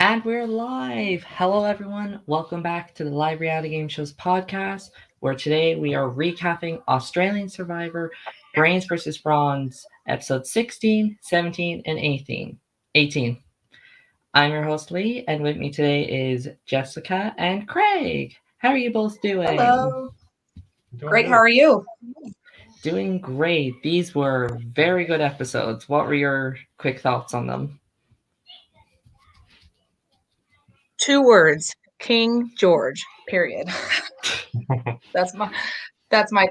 And we're live! Hello, everyone. Welcome back to the Live Reality Game Shows podcast, where today we are recapping Australian Survivor Brains vs. Bronze, episodes 16, 17, and 18. I'm your host, Lee, and with me today is Jessica and Craig. How are you both doing? Hello. Great, good. how are you? Doing great. These were very good episodes. What were your quick thoughts on them? 2 words. King George. Period. That's my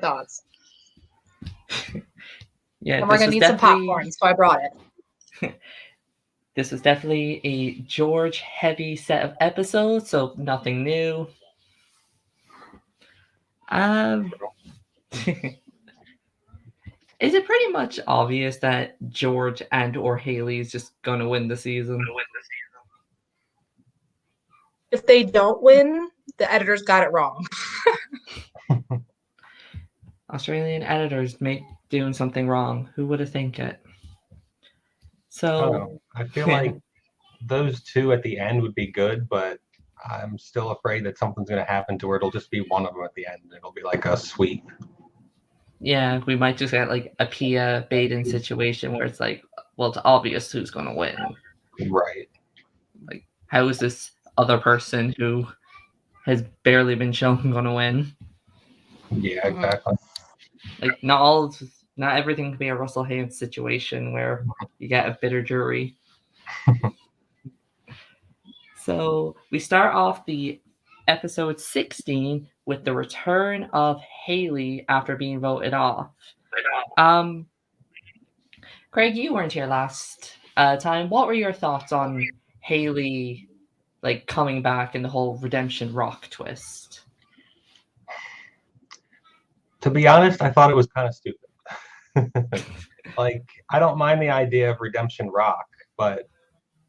thoughts. Yeah, And we're gonna need some popcorn, so I brought it. This is definitely a George heavy set of episodes, so nothing new. Is it pretty much obvious that George and or Haley is just gonna win the season? If they don't win, the editors got it wrong. Australian editors make doing something wrong. Who would have think it? So I feel like those two at the end would be good, but I'm still afraid that something's going to happen to where it'll just be one of them at the end. It'll be like a sweep. yeah, we might just get like a Pia Baden situation where it's like, well, it's obvious who's gonna win. Right. Like, how is this other person who has barely been shown gonna win? Yeah, exactly. Like, not everything can be a Russell Haynes situation where you get a bitter jury. So we start off the episode 16 with the return of Haley after being voted off. Craig, you weren't here last time. What were your thoughts on Haley, like, coming back and the whole redemption rock twist? To be honest, I thought it was kind of stupid. Like, I don't mind the idea of redemption rock, but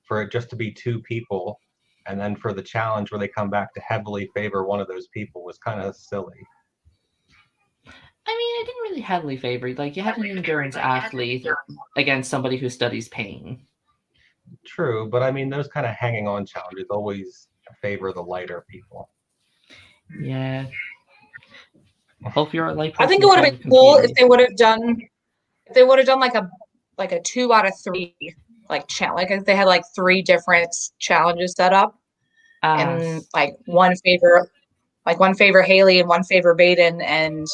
for it just to be two people and then for the challenge where they come back to heavily favor one of those people was kind of silly. I mean, I didn't really heavily favor. Like, you have an endurance athlete against somebody who studies pain. True, but I mean, those kind of hanging on challenges always favor the lighter people. Yeah. Hope you're like. I think it would have been cool if they would have done like a 2 out of 3 like challenge. Like if they had like 3 different challenges set up, and like one favor Haley and one favor Baden, and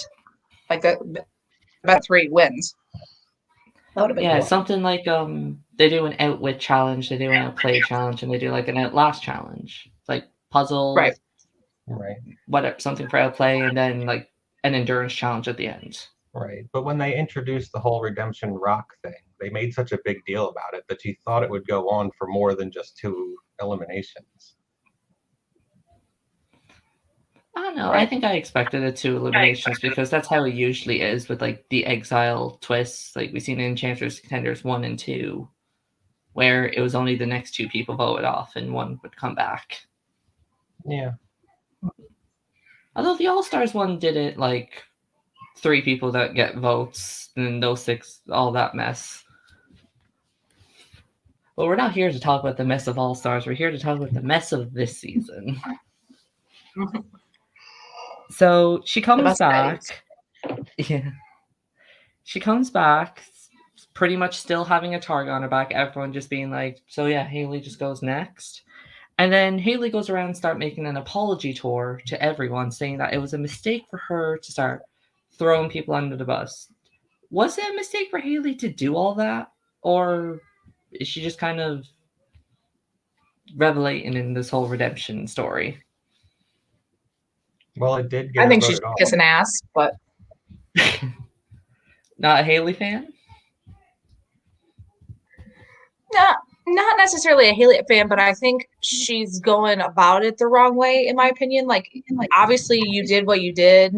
like about 3 wins. That would have been cool. Something like they do an outwit challenge, they do an outplay challenge, and they do like an outlast challenge. It's like puzzle, right, whatever, something for outplay, and then like an endurance challenge at the end. Right, but when they introduced the whole redemption rock thing, they made such a big deal about it that you thought it would go on for more than just 2 eliminations. I don't know. I think I expected it 2 eliminations because that's how it usually is with like the exile twists. Like we've seen in Champions Contenders 1 and 2, where it was only the next 2 people voted off and one would come back. Yeah. Although the All Stars one did it like 3 people that get votes and those 6, all that mess. But we're not here to talk about the mess of All Stars. We're here to talk about the mess of this season. So she comes back. Yeah. She comes back, pretty much still having a target on her back. Everyone just being like, so yeah, Haley just goes next. And then Haley goes around and start making an apology tour to everyone, saying that it was a mistake for her to start throwing people under the bus. Was it a mistake for Haley to do all that? Or is she just kind of revelating in this whole redemption story? Well, it did get I think she's kissing ass, but not a Haley fan? Not necessarily a Haley fan, but I think she's going about it the wrong way, in my opinion. Like obviously you did what you did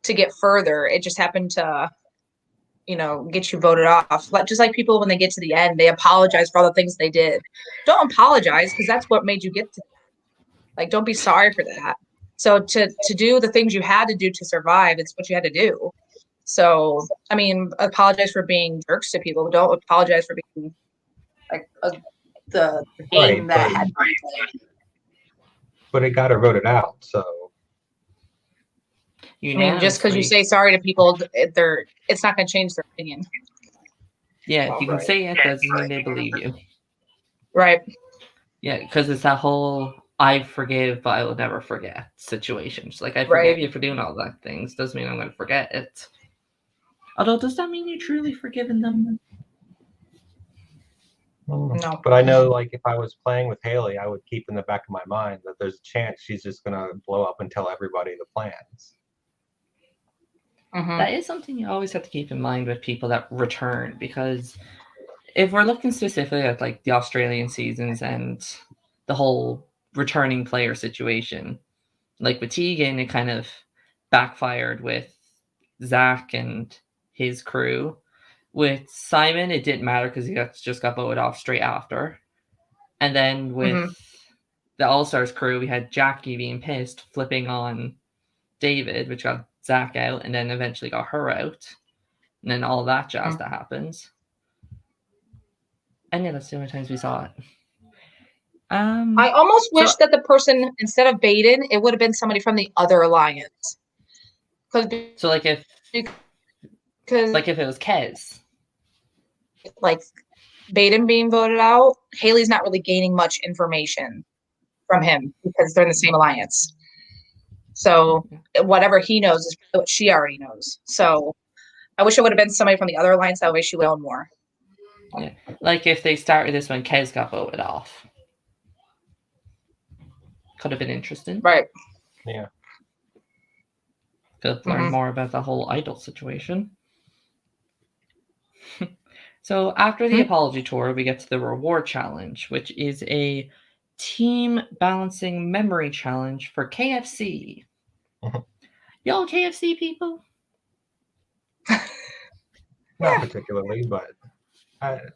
to get further. It just happened to, get you voted off. Just like people, when they get to the end, they apologize for all the things they did. Don't apologize, because that's what made you get to that. Like, don't be sorry for that. So to do the things you had to do to survive, it's what you had to do. So, I mean, apologize for being jerks to people. Don't apologize for being like the game Right, that but- had been played. But it got her voted out, so I mean, just because you say sorry to people, it's not going to change their opinion. Yeah, if you can say it, doesn't mean they believe you. Right. Yeah, because it's that whole I forgive, but I will never forget situation. Just like I forgive you for doing all that things, doesn't mean I'm going to forget it. Although, does that mean you truly forgiven them? No. But I know, like, if I was playing with Haley, I would keep in the back of my mind that there's a chance she's just gonna blow up and tell everybody the plans. Mhm. That is something you always have to keep in mind with people that return, because if we're looking specifically at like the Australian seasons and the whole returning player situation, like with Tegan, it kind of backfired with Zach and his crew. With Simon, it didn't matter because he just got voted off straight after. And then with the All-Stars crew, we had Jackie being pissed, flipping on David, which got Zach out, and then eventually got her out. And then all that jazz that happens. And yeah, that's the only times we saw it. I almost wish that the person, instead of Baden, it would have been somebody from the other alliance. So like if it was Kez. Like Baden being voted out, Haley's not really gaining much information from him because they're in the same alliance. So whatever he knows is what she already knows. So I wish it would have been somebody from the other alliance. That way she would know more. Yeah, like if they started this when Kez got voted off. Could have been interesting. Right. Yeah. Could have learned more about the whole idol situation. So after the apology tour, we get to the reward challenge, which is a team balancing memory challenge for KFC. Y'all KFC people? Not particularly, but I'm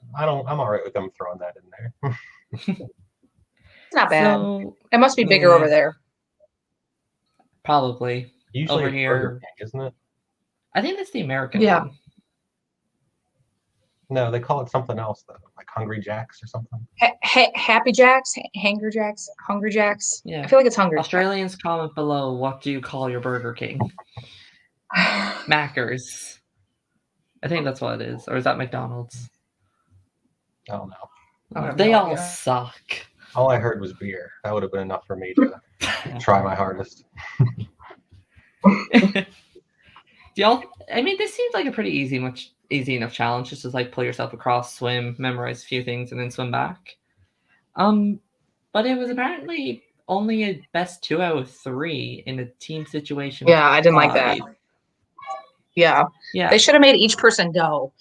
all right with them throwing that in there. It's not bad. So, it must be bigger over there. Probably. Usually over it's here, Burger King, isn't it? I think that's the American Yeah. one. No, they call it something else though, like Hungry Jacks or something. Happy Jacks, Hanger Jacks, Hungry Jacks. Yeah. I feel like it's Hungry. Australians, comment below, what do you call your Burger King? Maccers. I think that's what it is. Or is that McDonald's? I don't know. They all suck. All I heard was beer. That would have been enough for me to try my hardest. I mean, this seems like a pretty easy enough challenge, just to like pull yourself across, swim, memorize a few things, and then swim back. But it was apparently only a best 2 out of 3 in a team situation. Yeah, I didn't like that. Yeah. They should have made each person go.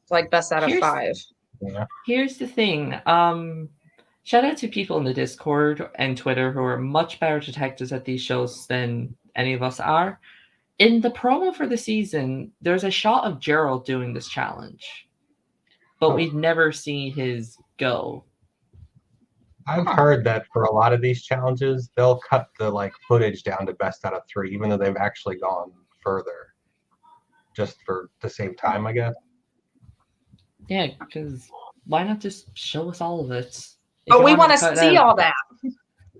Like best out of 5. Yeah. Here's the thing. Shout out to people in the Discord and Twitter who are much better detectives at these shows than any of us are. In the promo for the season, there's a shot of Gerald doing this challenge, but we've never seen his go. I've heard that for a lot of these challenges, they'll cut the footage down to best out of 3, even though they've actually gone further, just for to save time, I guess. Yeah, because why not just show us all of it? But we want to see all that.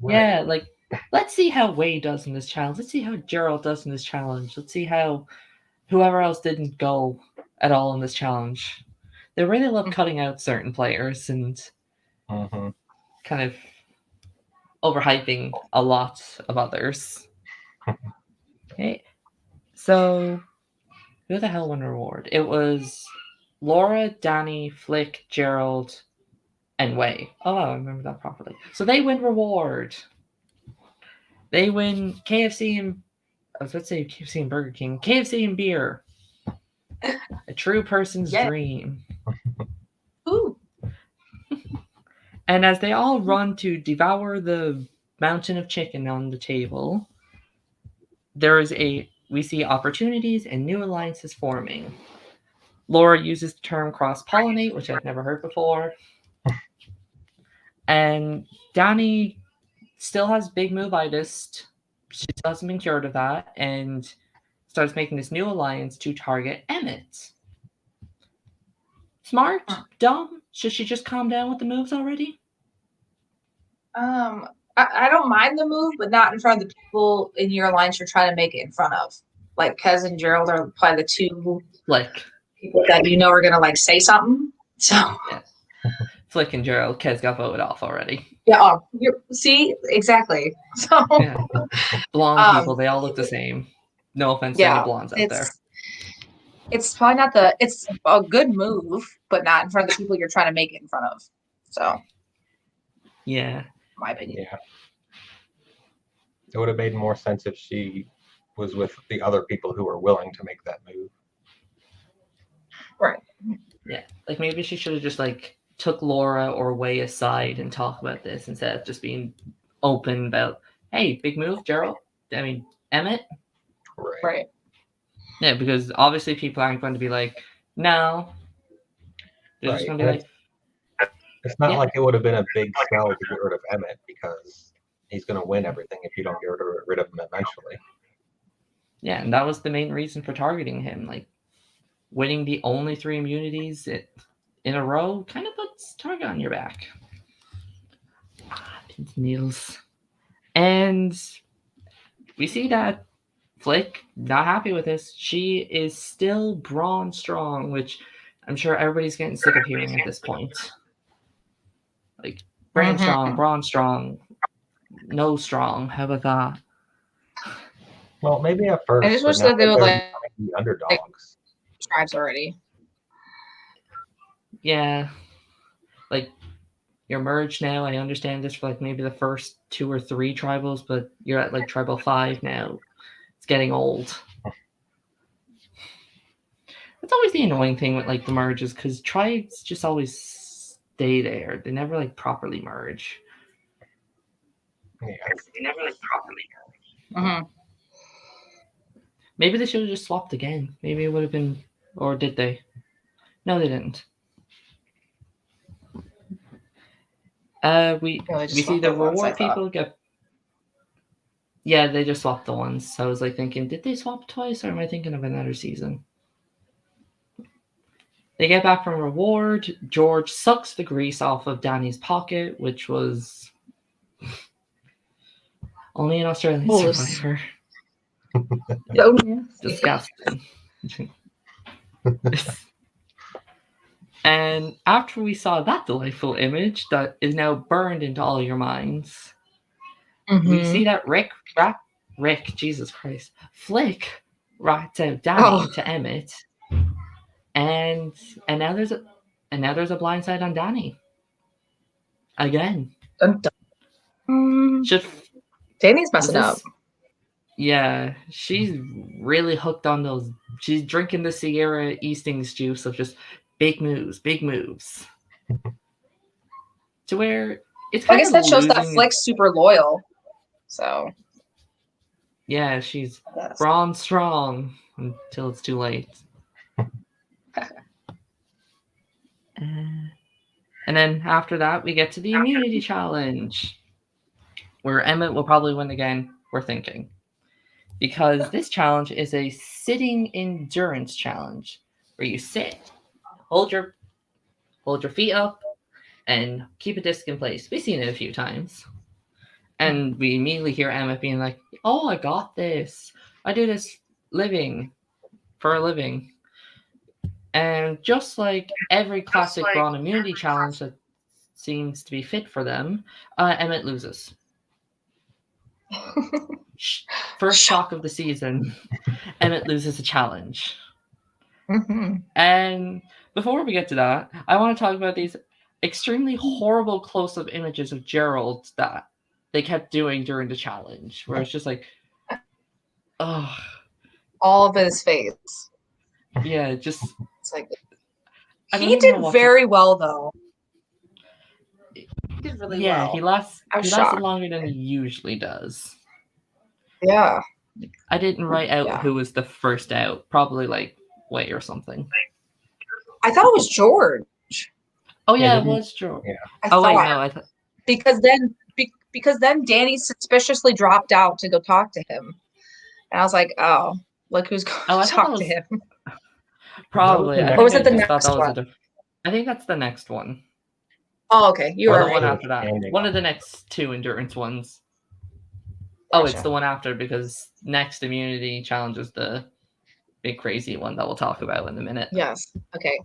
Yeah, like, let's see how Wade does in this challenge. Let's see how Gerald does in this challenge. Let's see how whoever else didn't go at all in this challenge. They really love cutting out certain players and kind of overhyping a lot of others. Okay, so who the hell won reward? It was Laura, Danny, Flick, Gerald, and Way. Oh, I remember that properly. So they win reward. They win KFC and I was about to say KFC and Burger King. KFC and beer. A true person's dream. Ooh. And as they all run to devour the mountain of chicken on the table, we see opportunities and new alliances forming. Laura uses the term cross-pollinate, which I've never heard before. And Danny still has big move-itis. She still hasn't been cured of that, and starts making this new alliance to target Emmett. Smart? Dumb? Should she just calm down with the moves already? I don't mind the move, but not in front of the people in your alliance you're trying to make it in front of. Like Kez and Gerald are probably the two Flick. people that you know are gonna like say something. So Yeah. Flick and Gerald. Kez got voted off already. yeah, see exactly. So Yeah. Blonde people, they all look the same. No offense to any blondes out there. It's probably not it's a good move, but not in front of the people you're trying to make it in front of. So yeah, my opinion. Yeah. It would have made more sense if she was with the other people who were willing to make that move. Right. Yeah. Like maybe she should have just like took Laura or Way aside and talk about this instead of just being open about, hey, big move, Gerald. I mean, Emmett. Right. Yeah, because obviously people aren't going to be like, no. They're just going to be like, it's not like it would have been a big sell to get rid of Emmett because he's going to win everything if you don't get rid of him eventually. Yeah, and that was the main reason for targeting him. Like, winning the only 3 immunities in a row kind of puts target on your back. Pins and needles. And we see that Flick, not happy with this. She is still Brawn strong, which I'm sure everybody's getting sick of hearing at this point. Like, brain strong, Brawn strong, no strong. How about that? Well, maybe at first. I just wish that they would like the underdogs. Tribes already. Yeah. Like, you're merged now. I understand this for like maybe the first 2 or 3 tribals, but you're at like tribal 5 now. It's getting old. That's always the annoying thing with like the merges, because tribes just always stay there. They never like properly merge. Yeah. They never like properly merge. Maybe they should have just swapped again. Maybe it would have been, or did they? No, they didn't. We see the reward people get. Yeah, they just swapped the ones. So I was like thinking, did they swap twice, or am I thinking of another season? They get back from reward. George sucks the grease off of Danny's pocket, which was only an Australian survivor. Disgusting. And after we saw that delightful image that is now burned into all your minds, we see that Jesus Christ, Flick rats out Danny to Emmett, and now there's a blindside on Danny again. Danny's messing up. Yeah, she's really hooked on those. She's drinking the Sierra Eastings juice of just big moves. To where it's kind I guess that shows that Flick's super loyal. So yeah, she's Brawn strong until it's too late. And then after that, we get to the immunity challenge, where Emmett will probably win again, we're thinking. Because this challenge is a sitting endurance challenge, where you sit, hold your feet up, and keep a disc in place. We've seen it a few times. And we immediately hear Emmett being like, oh, I got this. I do this for a living. And just like every classic Brawn immunity challenge that seems to be fit for them, Emmett loses. First shock of the season, Emmett loses a challenge. And before we get to that, I want to talk about these extremely horrible close-up images of Gerald that they kept doing during the challenge, where it's just like, oh, all of his face. Yeah, it's like he did very well though. He did really well. Yeah, he lasted longer than he usually does. Yeah. I didn't write out who was the first out. Probably like Way or something. I thought it was George. Oh yeah, it was George. Yeah. Wait, no, because then Danny suspiciously dropped out to go talk to him, and I was like, oh, look who's going to talk to him. Probably. Or was it the next one? I think that's the next one. Oh, okay. You Or were the one right. after that. Standing One on of the it. next two endurance ones. Oh, it's Gotcha. the one after because next immunity challenge is the big crazy one that we'll talk about in a minute. Yes. Okay.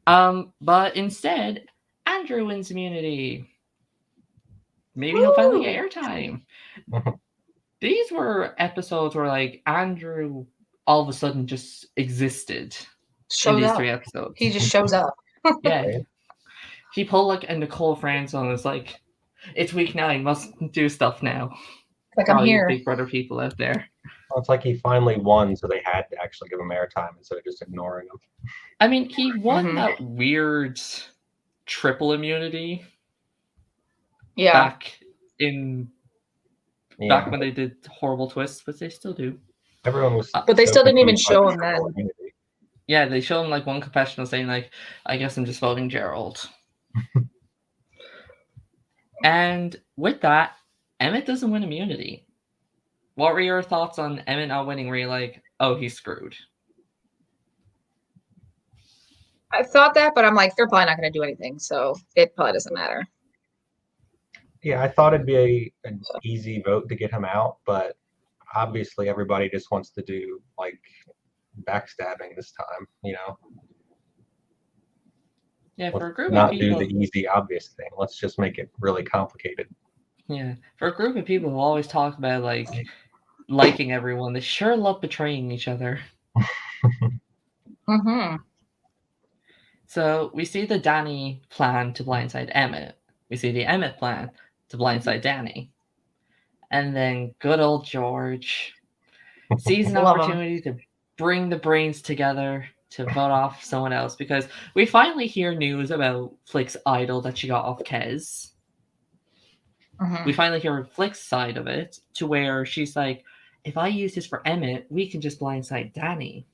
But instead, Andrew wins immunity. Maybe he'll finally get airtime. These were episodes where like Andrew all of a sudden just existed in Shows these up. 3 episodes. He just shows up. Yeah. Right. He pulled like a Nicole Franzel and was like, it's week 9, must do stuff now. Like, For I'm all you here. Big Brother people out there. Well, it's like he finally won, so they had to actually give him airtime instead of just ignoring him. I mean, he won that weird triple immunity Yeah. back Yeah, when they did horrible twists, but they still do. everyone was. But they so still didn't even confused by show the him then. triple immunity. Yeah, they show him like one confessional saying like, I guess I'm just voting Gerald. And with that, Emmett doesn't win immunity. What were your thoughts on Emmett not winning? Were you like, oh, he's screwed? I thought that, but I'm like, they're probably not going to do anything, so it probably doesn't matter. Yeah, I thought it'd be an easy vote to get him out, but obviously everybody just wants to do like backstabbing this time, you know. Yeah, for a group of Not people. do the easy, obvious thing. Let's just make it really complicated. Yeah, for a group of people who always talk about like liking everyone, they sure love betraying each other. Mm-hmm. So we see the Danny plan to blindside Emmett. We see the Emmett plan to blindside Danny. And then good old George sees an Love 'em. opportunity to bring the brains together to vote off someone else because we finally hear news about Flick's idol that she got off Kez. Mm-hmm. We finally hear Flick's side of it to where she's like, if I use this for Emmett, we can just blindside Danny.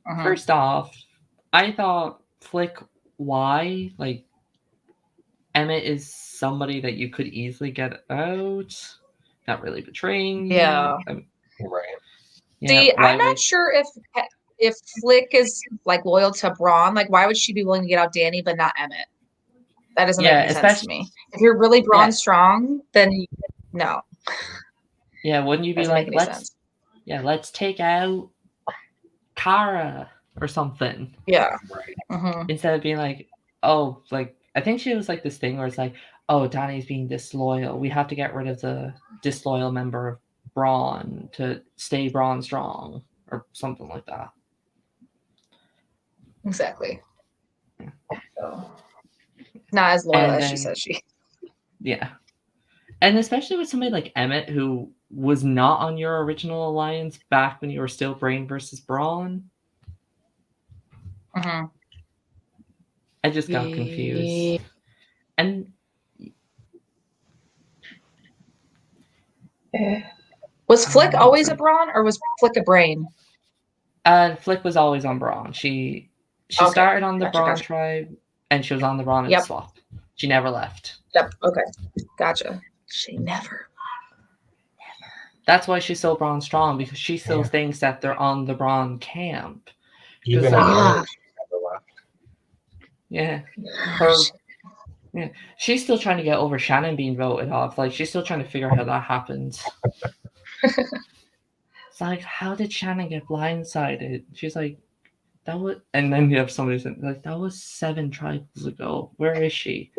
Mm-hmm. First off, I thought Flick, why? Like, Emmett is somebody that you could easily get out. Not really betraying. Yeah. Right. See, I'm not sure if Flick is like loyal to Brawn. Like, why would she be willing to get out Danny but not Emmett? That doesn't make any sense to me. If you're really Brawn strong, then no. Yeah, wouldn't you be Doesn't like, make any sense. let's take out Kara or something? Yeah. Right. Mm-hmm. Instead of being like, oh, like, I think she was like this thing where it's like, oh, Danny's being disloyal. We have to get rid of the disloyal member of Brawn to stay Brawn strong or something like that. Exactly. So, not as loyal as she says she. Yeah. And especially with somebody like Emmett, who was not on your original alliance back when you were still Brain versus Brawn. Mm-hmm. I just got confused. And was Flick always a Brawn or was Flick a Brain? Flick was always on Brawn. She started on the Brawn tribe and she was on the Brawn and swap. She never left. Yep. Okay. Gotcha. She never. That's why she's so Brawn strong, because she still thinks that they're on the Brawn camp. Even she never left. Yeah. Yeah. She's still trying to get over Shannon being voted off. Like, she's still trying to figure out how that happened. It's like, how did Shannon get blindsided? She's like, that was, and then you have somebody saying, like, that was 7 tribals ago. Where is she?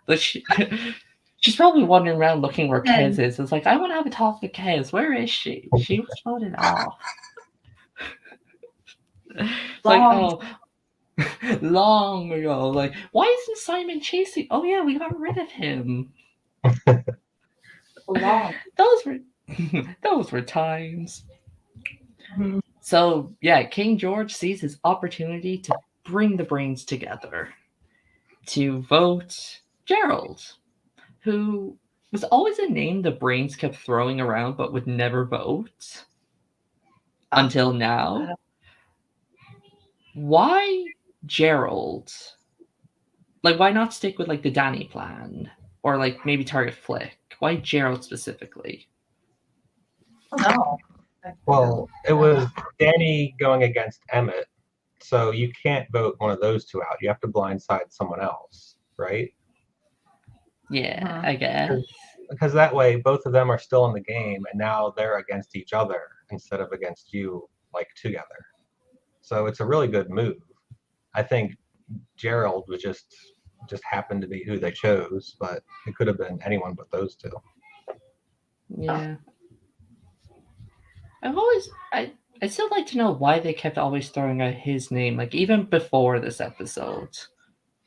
Like, she's probably wandering around looking where Kez is. It's like, I want to have a talk with Kez. Where is she? She was voted off. It's like, oh, long ago. Like, why isn't Simon chasing? Oh yeah, we got rid of him. Those were times. Mm-hmm. So yeah, King George sees his opportunity to bring the brains together to vote Gerald, who was always a name the brains kept throwing around but would never vote until now. Why Gerald? Like, why not stick with like the Danny plan or like maybe target Flick? Why Gerald specifically? Oh. Well, it was Danny going against Emmett, So you can't vote one of those two out. You have to blindside someone else, right? Yeah, I guess. Because that way both of them are still in the game, and now they're against each other instead of against you, like together. So it's a really good move. I think Gerald was just happened to be who they chose, but it could have been anyone but those two. Yeah. I still like to know why they kept always throwing out his name, like even before this episode.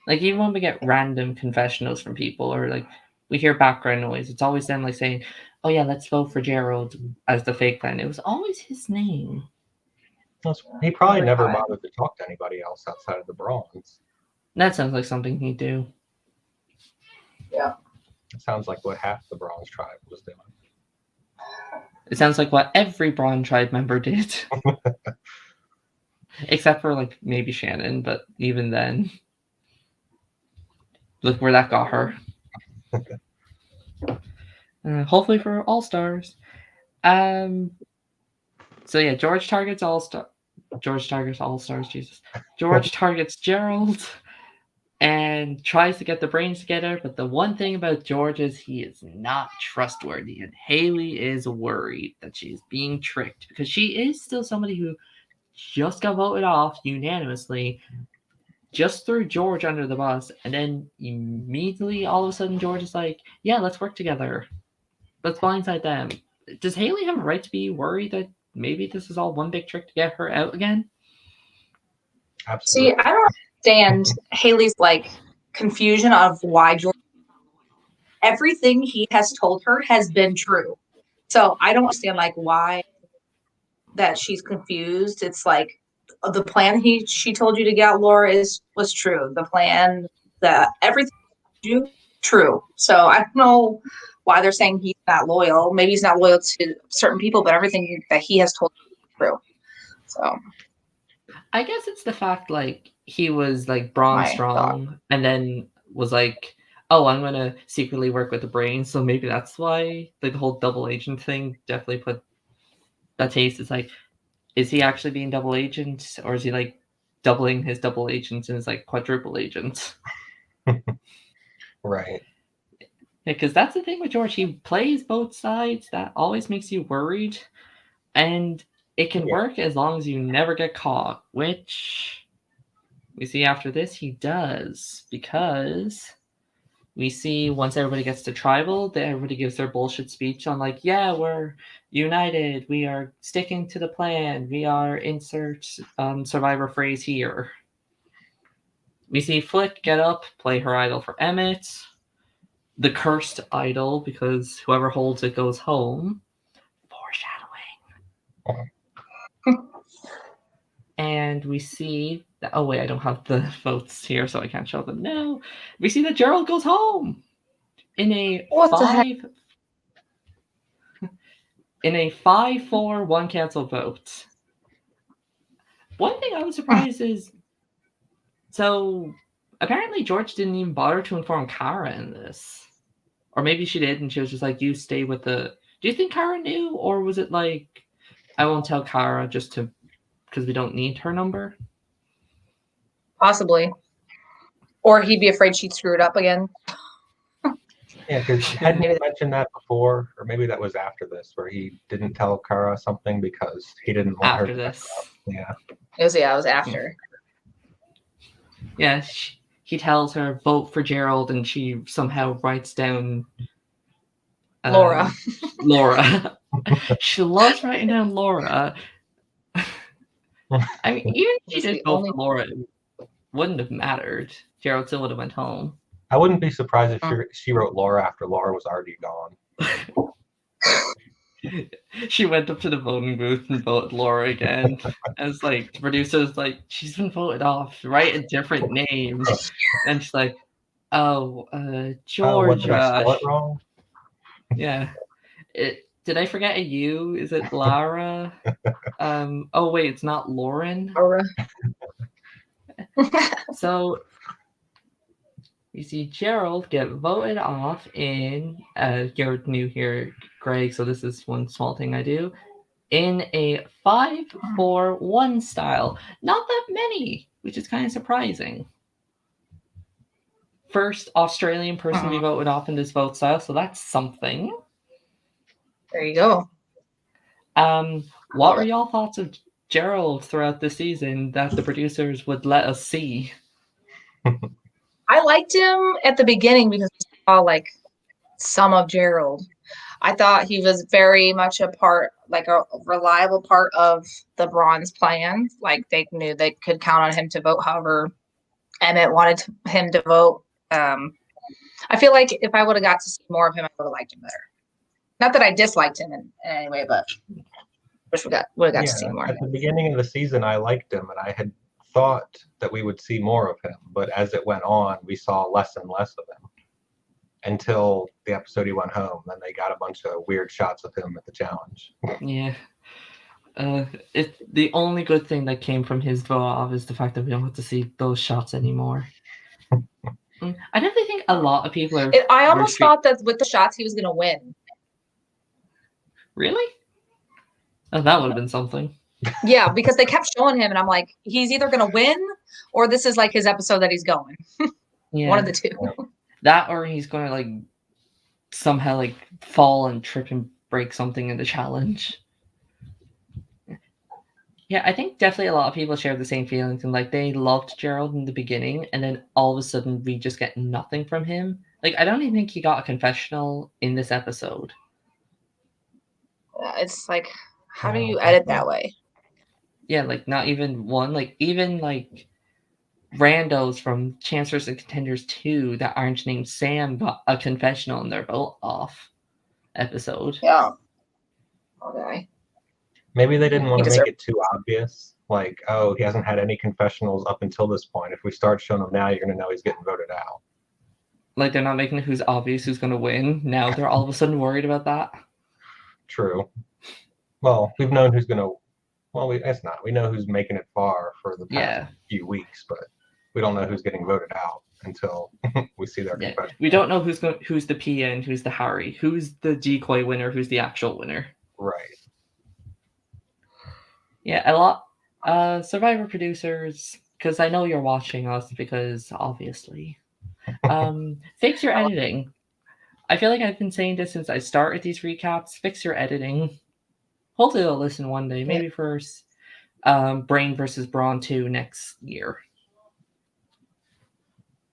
Like even when we get random confessionals from people or like we hear background noise, it's always them like saying, "Oh yeah, let's vote for Gerald as the fake fan." It was always his name. He probably never bothered to talk to anybody else outside of the Brawns. That sounds like something he'd do. Yeah. It sounds like what half the Brawns tribe was doing. It sounds like what every Brawn tribe member did. Except for like maybe Shannon, but even then. Look where that got her. Hopefully for All Stars. So yeah, George targets All Stars. Jesus. George targets Gerald and tries to get the brains together, but the one thing about George is he is not trustworthy, and Haley is worried that she's being tricked because she is still somebody who just got voted off unanimously, just threw George under the bus, and then immediately all of a sudden George is like, yeah, let's work together. Let's blindside them. Does Haley have a right to be worried that maybe this is all one big trick to get her out again? Absolutely. See, I don't understand Haley's like confusion of why George. Everything he has told her has been true. So I don't understand like why that she's confused. It's like the plan she told you to get Laura was true. The plan, everything you true. So I don't know why they're saying he's not loyal. Maybe he's not loyal to certain people, but everything that he has told you is true. So I guess it's the fact like he was like Brawn strong and then was like, oh, I'm gonna secretly work with the brain. So maybe that's why like the whole double agent thing definitely put that taste. It's like, is he actually being double agent, or is he like doubling his double agents and is like quadruple agent? Right. Because that's the thing with George. He plays both sides. That always makes you worried. And it can work as long as you never get caught, which we see after this he does, because we see once everybody gets to tribal, that everybody gives their bullshit speech on like, yeah, we're united, we are sticking to the plan, we are insert survivor phrase here. We see Flick get up, play her idol for Emmett, the cursed idol, because whoever holds it goes home. Foreshadowing. And we see that, oh wait, I don't have the votes here, so I can't show them now. We see that Gerald goes home in a 5-4 one cancel vote. One thing I was surprised is, so apparently George didn't even bother to inform Kara in this. Or maybe she did, and she was just like, you stay with the... Do you think Kara knew? Or was it like, I won't tell Kara just to... because we don't need her number? Possibly. Or he'd be afraid she'd screw it up again. Yeah, because hadn't you mentioned that before? Or maybe that was after this, where he didn't tell Kara something because he didn't want her to this. Yeah. It was after. Yeah, he tells her, vote for Gerald, and she somehow writes down... Laura. Laura. She loves writing down Laura. I mean, even if she did vote for Laura, it wouldn't have mattered. Gerald still would have went home. I wouldn't be surprised if she wrote Laura after Laura was already gone. She went up to the voting booth and voted Laura again. As like the producer's like, she's been voted off. Write a different name. And she's like, Georgia. What, did I spell it wrong? Yeah. Did I forget a U? Is it Lara? Oh wait, it's not Lauren. Laura. So you see Gerald get voted off in you're new here, Greg, so this is one small thing I do. in a 5-4-1 style. Not that many, which is kind of surprising. First Australian person to be voted off in this vote style, so that's something. There you go. What were y'all thoughts of Gerald throughout the season that the producers would let us see? I liked him at the beginning because I saw like some of Gerald. I thought he was very much a part, like a reliable part of the Brawn's plan. Like they knew they could count on him to vote however Emmett wanted him to vote. I feel like if I would have got to see more of him, I would have liked him better. Not that I disliked him in any way, but wish we would have got to see more. At the beginning of the season, I liked him, and I had thought that we would see more of him. But as it went on, we saw less and less of him until the episode he went home. Then they got a bunch of weird shots of him at the challenge. Yeah. The only good thing that came from his vote off is the fact that we don't have to see those shots anymore. I definitely think a lot of people are. I almost thought that with the shots he was going to win. Really? Oh, that would have been something. Yeah, because they kept showing him, and I'm like, he's either going to win, or this is like his episode that he's going. Yeah. One of the two. That, or he's going to like somehow like fall and trip and break something in the challenge. Yeah, I think definitely a lot of people share the same feelings, and like they loved Gerald in the beginning, and then all of a sudden we just get nothing from him. Like I don't even think he got a confessional in this episode. It's like, how do you edit that way? Yeah, like not even one. Like even like randos from Chancellors and Contenders 2 that aren't named Sam got a confessional in their vote off episode. Yeah. Okay. Maybe they didn't want to make it too obvious. Like, oh, he hasn't had any confessionals up until this point. If we start showing him now, you're going to know he's getting voted out. Like they're not making it who's obvious who's going to win. Now they're all of a sudden worried about that. True. Well, we've known who's going to. Well, it's not. We know who's making it far for the past few weeks, but we don't know who's getting voted out until we see their confession. We don't know who's the PN, who's the Harry, who's the decoy winner, who's the actual winner. Right. Yeah, a lot. Survivor producers, because I know you're watching us, because obviously, fix your editing. I feel like I've been saying this since I started these recaps. Fix your editing. Hopefully they'll listen one day. Maybe for Brain versus Brawn 2 next year.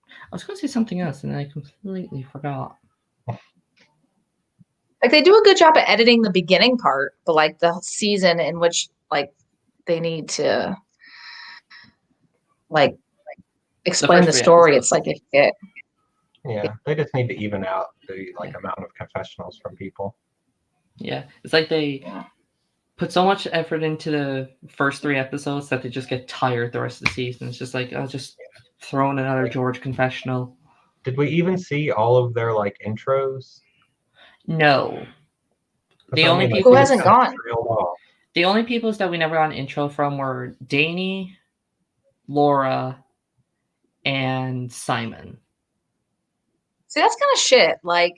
I was going to say something else and then I completely forgot. Like they do a good job at editing the beginning part, but like the season in which like they need to like explain the story. It's like they forget. Yeah, they just need to even out the amount of confessionals from people. Yeah, it's like they put so much effort into the first 3 episodes that they just get tired the rest of the season. It's just like, I'll just throw in another George confessional. Did we even see all of their intros? No. The only people who hasn't gone. The only people that we never got an intro from were Danny, Laura, and Simon. See, that's kind of shit. Like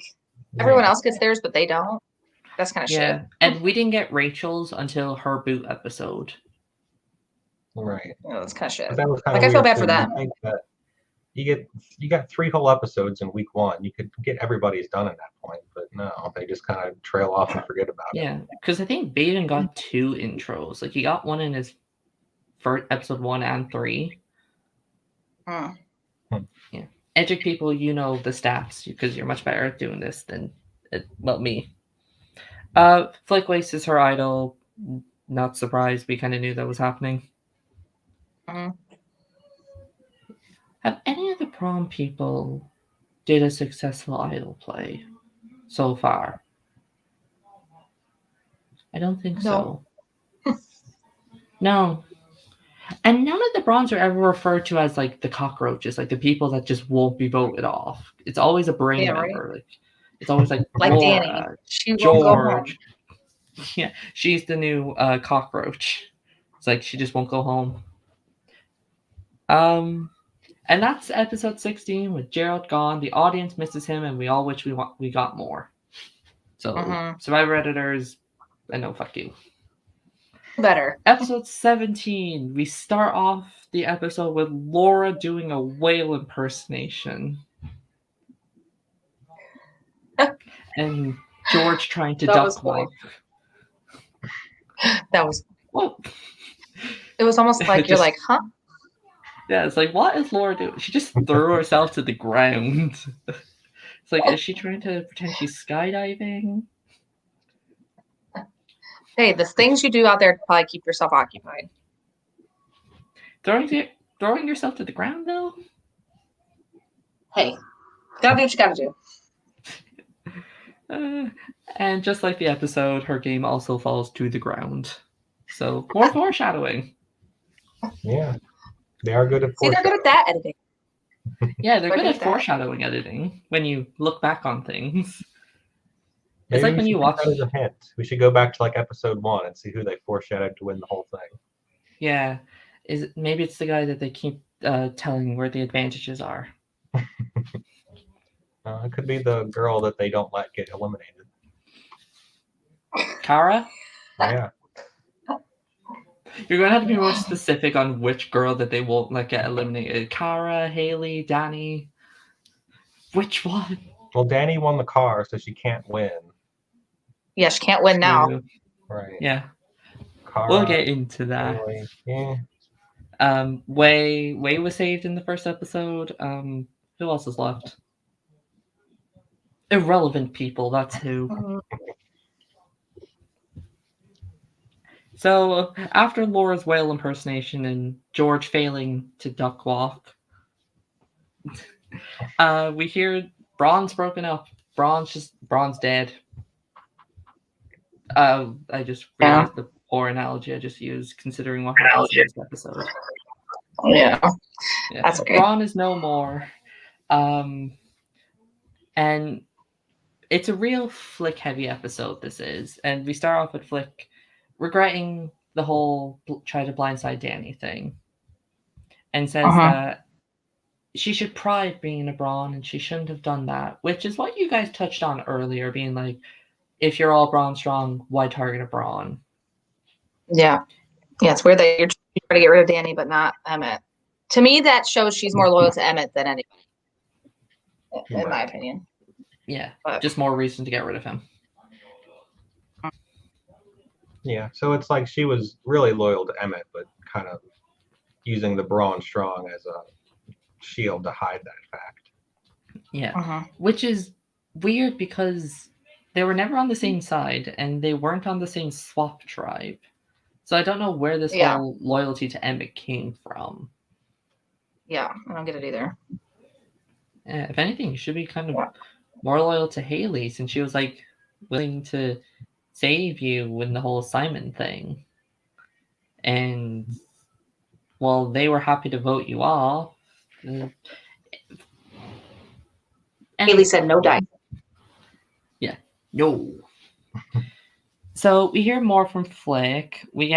everyone else gets theirs, but they don't. That's kind of shit. And we didn't get Rachel's until her boot episode. Right. Oh, that's kind of shit. That was like I feel bad for them. You got 3 whole episodes in week 1. You could get everybody's done at that point, but no, they just kind of trail off and forget about it. Yeah, because I think Baden got 2 intros. Like he got one in his first episode 1 and 3. Yeah, Edgic people, you know the stats because you're much better at doing this than me. Flake Waste is her idol. Not surprised. We kind of knew that was happening. Have any of the prom people did a successful idol play so far? I don't think so. No. And none of the Brawns are ever referred to as like the cockroaches, like the people that just won't be voted off. It's always a brain member. Like it's always like Laura, Danny. She George. won't go home. Yeah, she's the new cockroach. It's like she just won't go home. And that's episode 16 with Gerald gone. The audience misses him, and we all wish we got more. So Survivor editors, I know, fuck you. Better. Episode 17. We start off the episode with Laura doing a whale impersonation. And George trying to duck walk. That was. What? It was almost like you're like, huh? Yeah, it's like, what is Laura doing? She just threw herself to the ground. It's like, is she trying to pretend she's skydiving? Hey, the things you do out there to probably keep yourself occupied. Throwing yourself to the ground, though? Hey, gotta do what you gotta do. And just like the episode, her game also falls to the ground. So, more foreshadowing. Yeah. They are good at See, they're good at that editing. Yeah, they're good at foreshadowing editing when you look back on things. Maybe it's like when you watch. That as a hint. We should go back to like episode 1 and see who they foreshadowed to win the whole thing. Yeah, maybe it's the guy that they keep telling where the advantages are. It could be the girl that they don't let get eliminated. Kara? Yeah. You're going to have to be more specific on which girl that they won't let get eliminated. Kara, Haley, Danny. Which one? Well, Danny won the car, so she can't win. Yeah, she can't win now. Right. Yeah. Kara, We'll get into that. Haley. Yeah. Way was saved in the first episode. Who else is left? Irrelevant people, that's who. So, after Laura's whale impersonation and George failing to duck walk, we hear Brawn's broken up. Brawn's dead. I just realized the poor analogy I just used, considering what happens in this episode. Yeah. That's okay. Brawn is no more. And it's a real Flick-heavy episode, this is. And we start off with Flick regretting the whole try to blindside Danny thing. And says that she should pride being a Brawn and she shouldn't have done that. Which is what you guys touched on earlier, being like, if you're all Brawn strong, why target a Brawn? Yeah. Yeah, it's weird that you're trying to get rid of Danny, but not Emmett. To me, that shows she's more loyal to Emmett than anybody, in my opinion. Yeah, just more reason to get rid of him. Yeah, so it's like she was really loyal to Emmett, but kind of using the Brawn strong as a shield to hide that fact. Yeah, which is weird because they were never on the same side and they weren't on the same swap tribe. So I don't know where this whole loyalty to Emmett came from. Yeah, I don't get it either. If anything, you should be kind of more loyal to Haley since she was like willing to save you in the whole Simon thing. And well, they were happy to vote you off. Haley said no die. Yeah, no. So we hear more from Flick. We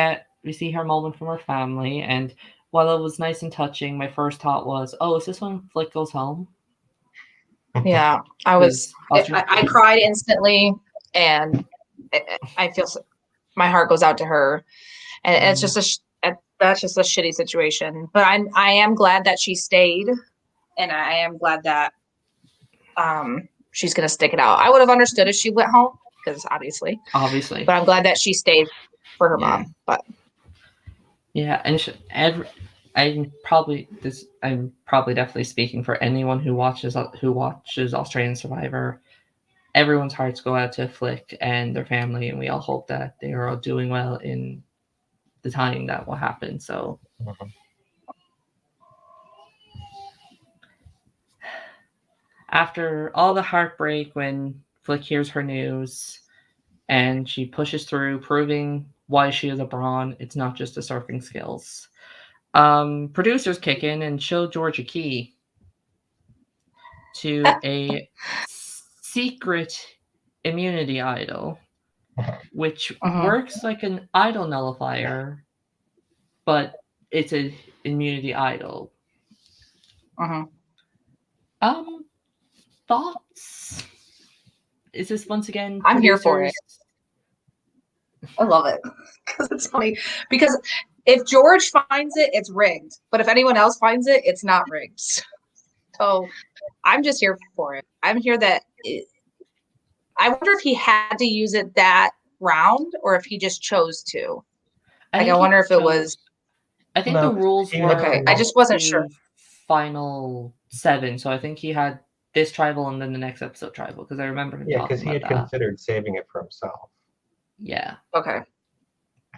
see her moment from her family, and while it was nice and touching, my first thought was, "Oh, is this when Flick goes home?" Yeah, I cried instantly, and I feel my heart goes out to her, and it's just that's just a shitty situation. But I am glad that she stayed, and I am glad that she's gonna stick it out. I would have understood if she went home, because obviously, but I'm glad that she stayed for her mom. But yeah, and I'm probably definitely speaking for anyone who watches Australian Survivor. Everyone's hearts go out to Flick and their family, and we all hope that they are all doing well in the time that will happen. So. After all the heartbreak when Flick hears her news and she pushes through, proving why she is a Brawn, it's not just the surfing skills. Producers kick in and show George a key to a secret immunity idol, which works like an idol nullifier, but it's an immunity idol. Thoughts? Is this once again? I'm here for it. I love it. It's funny because if George finds it, it's rigged. But if anyone else finds it, it's not rigged. So I'm just here for it. I'm here I wonder if he had to use it that round or if he just chose to. I wonder if it was. I think the rules were okay. I just wasn't sure. Final 7, so I think he had this tribal and then the next episode tribal because I remember him talking about that. Yeah, because he had considered saving it for himself. Yeah. Okay.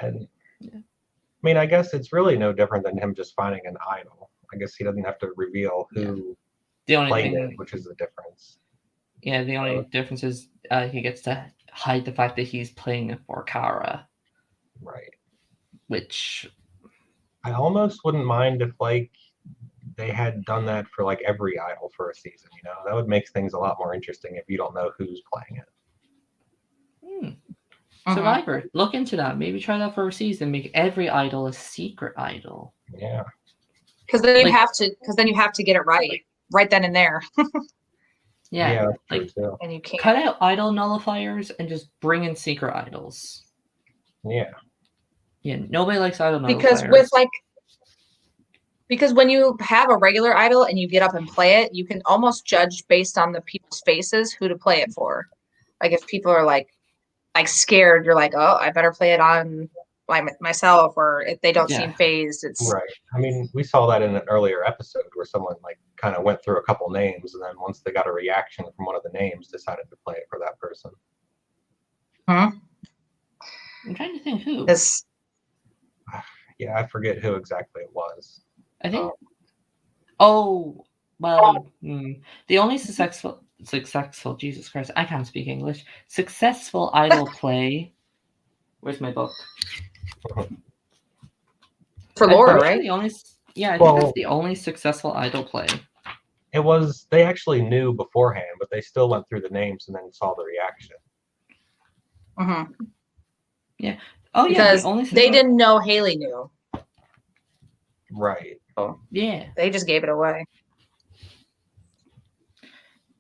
And I mean, I guess it's really no different than him just finding an idol. I guess he doesn't have to reveal who played it, which is the difference. Yeah, the only difference is he gets to hide the fact that he's playing it for Kara. Right. Which I almost wouldn't mind if they had done that for every idol for a season, That would make things a lot more interesting if you don't know who's playing it. Survivor, look into that. Maybe try that for a season. Make every idol a secret idol. Yeah. Because then you have to get it right then and there. Yeah. And you can't cut out idol nullifiers and just bring in secret idols. Yeah. Yeah. Nobody likes idol nullifiers. Because when you have a regular idol and you get up and play it, you can almost judge based on the people's faces who to play it for. If people are like scared, you're like, oh, I better play it on myself, or if they don't seem phased, it's right. I mean, we saw that in an earlier episode where someone kind of went through a couple names, and then once they got a reaction from one of the names, decided to play it for that person. I'm trying to think who. Yeah, I forget who exactly it was. I think. The only successful. Jesus Christ, I can't speak English. Successful idol play. Where's my book? For Laura, right? I think that's the only successful idol play. It was. They actually knew beforehand, but they still went through the names and then saw the reaction. Yeah. Oh, because they didn't know Haley knew. Right. Oh, yeah. They just gave it away.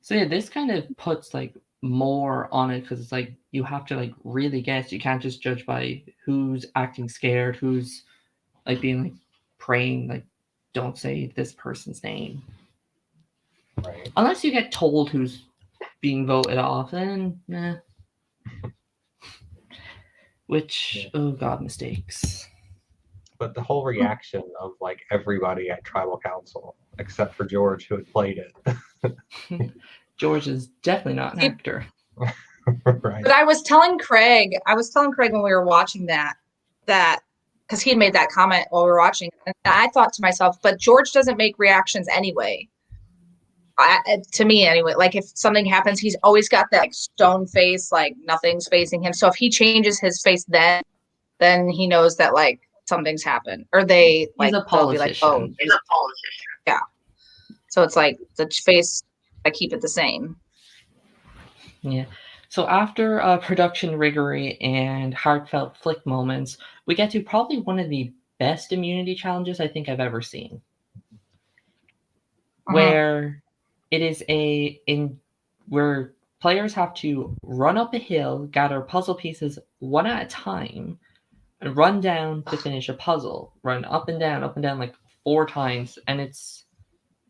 So yeah, this kind of puts more on it because it's you have to really guess. You can't just judge by who's acting scared, who's being praying don't say this person's name. Right. Unless you get told who's being voted off, then nah. Which oh god, mistakes. But the whole reaction of everybody at Tribal Council, except for George, who had played it. George is definitely not an actor. Right. But I was telling Craig when we were watching that because he made that comment while we were watching, and I thought to myself, but George doesn't make reactions anyway. To me anyway, if something happens, he's always got that stone face, nothing's facing him. So if he changes his face then he knows that something's happened, or they he's a politician. They'll be oh, he's a politician. Yeah. So it's the face, I keep it the same. Yeah. So after production riggery and heartfelt flick moments, we get to probably one of the best immunity challenges I think I've ever seen. Where it is where players have to run up a hill, gather puzzle pieces one at a time, and run down to finish a puzzle. Run up and down 4 times, and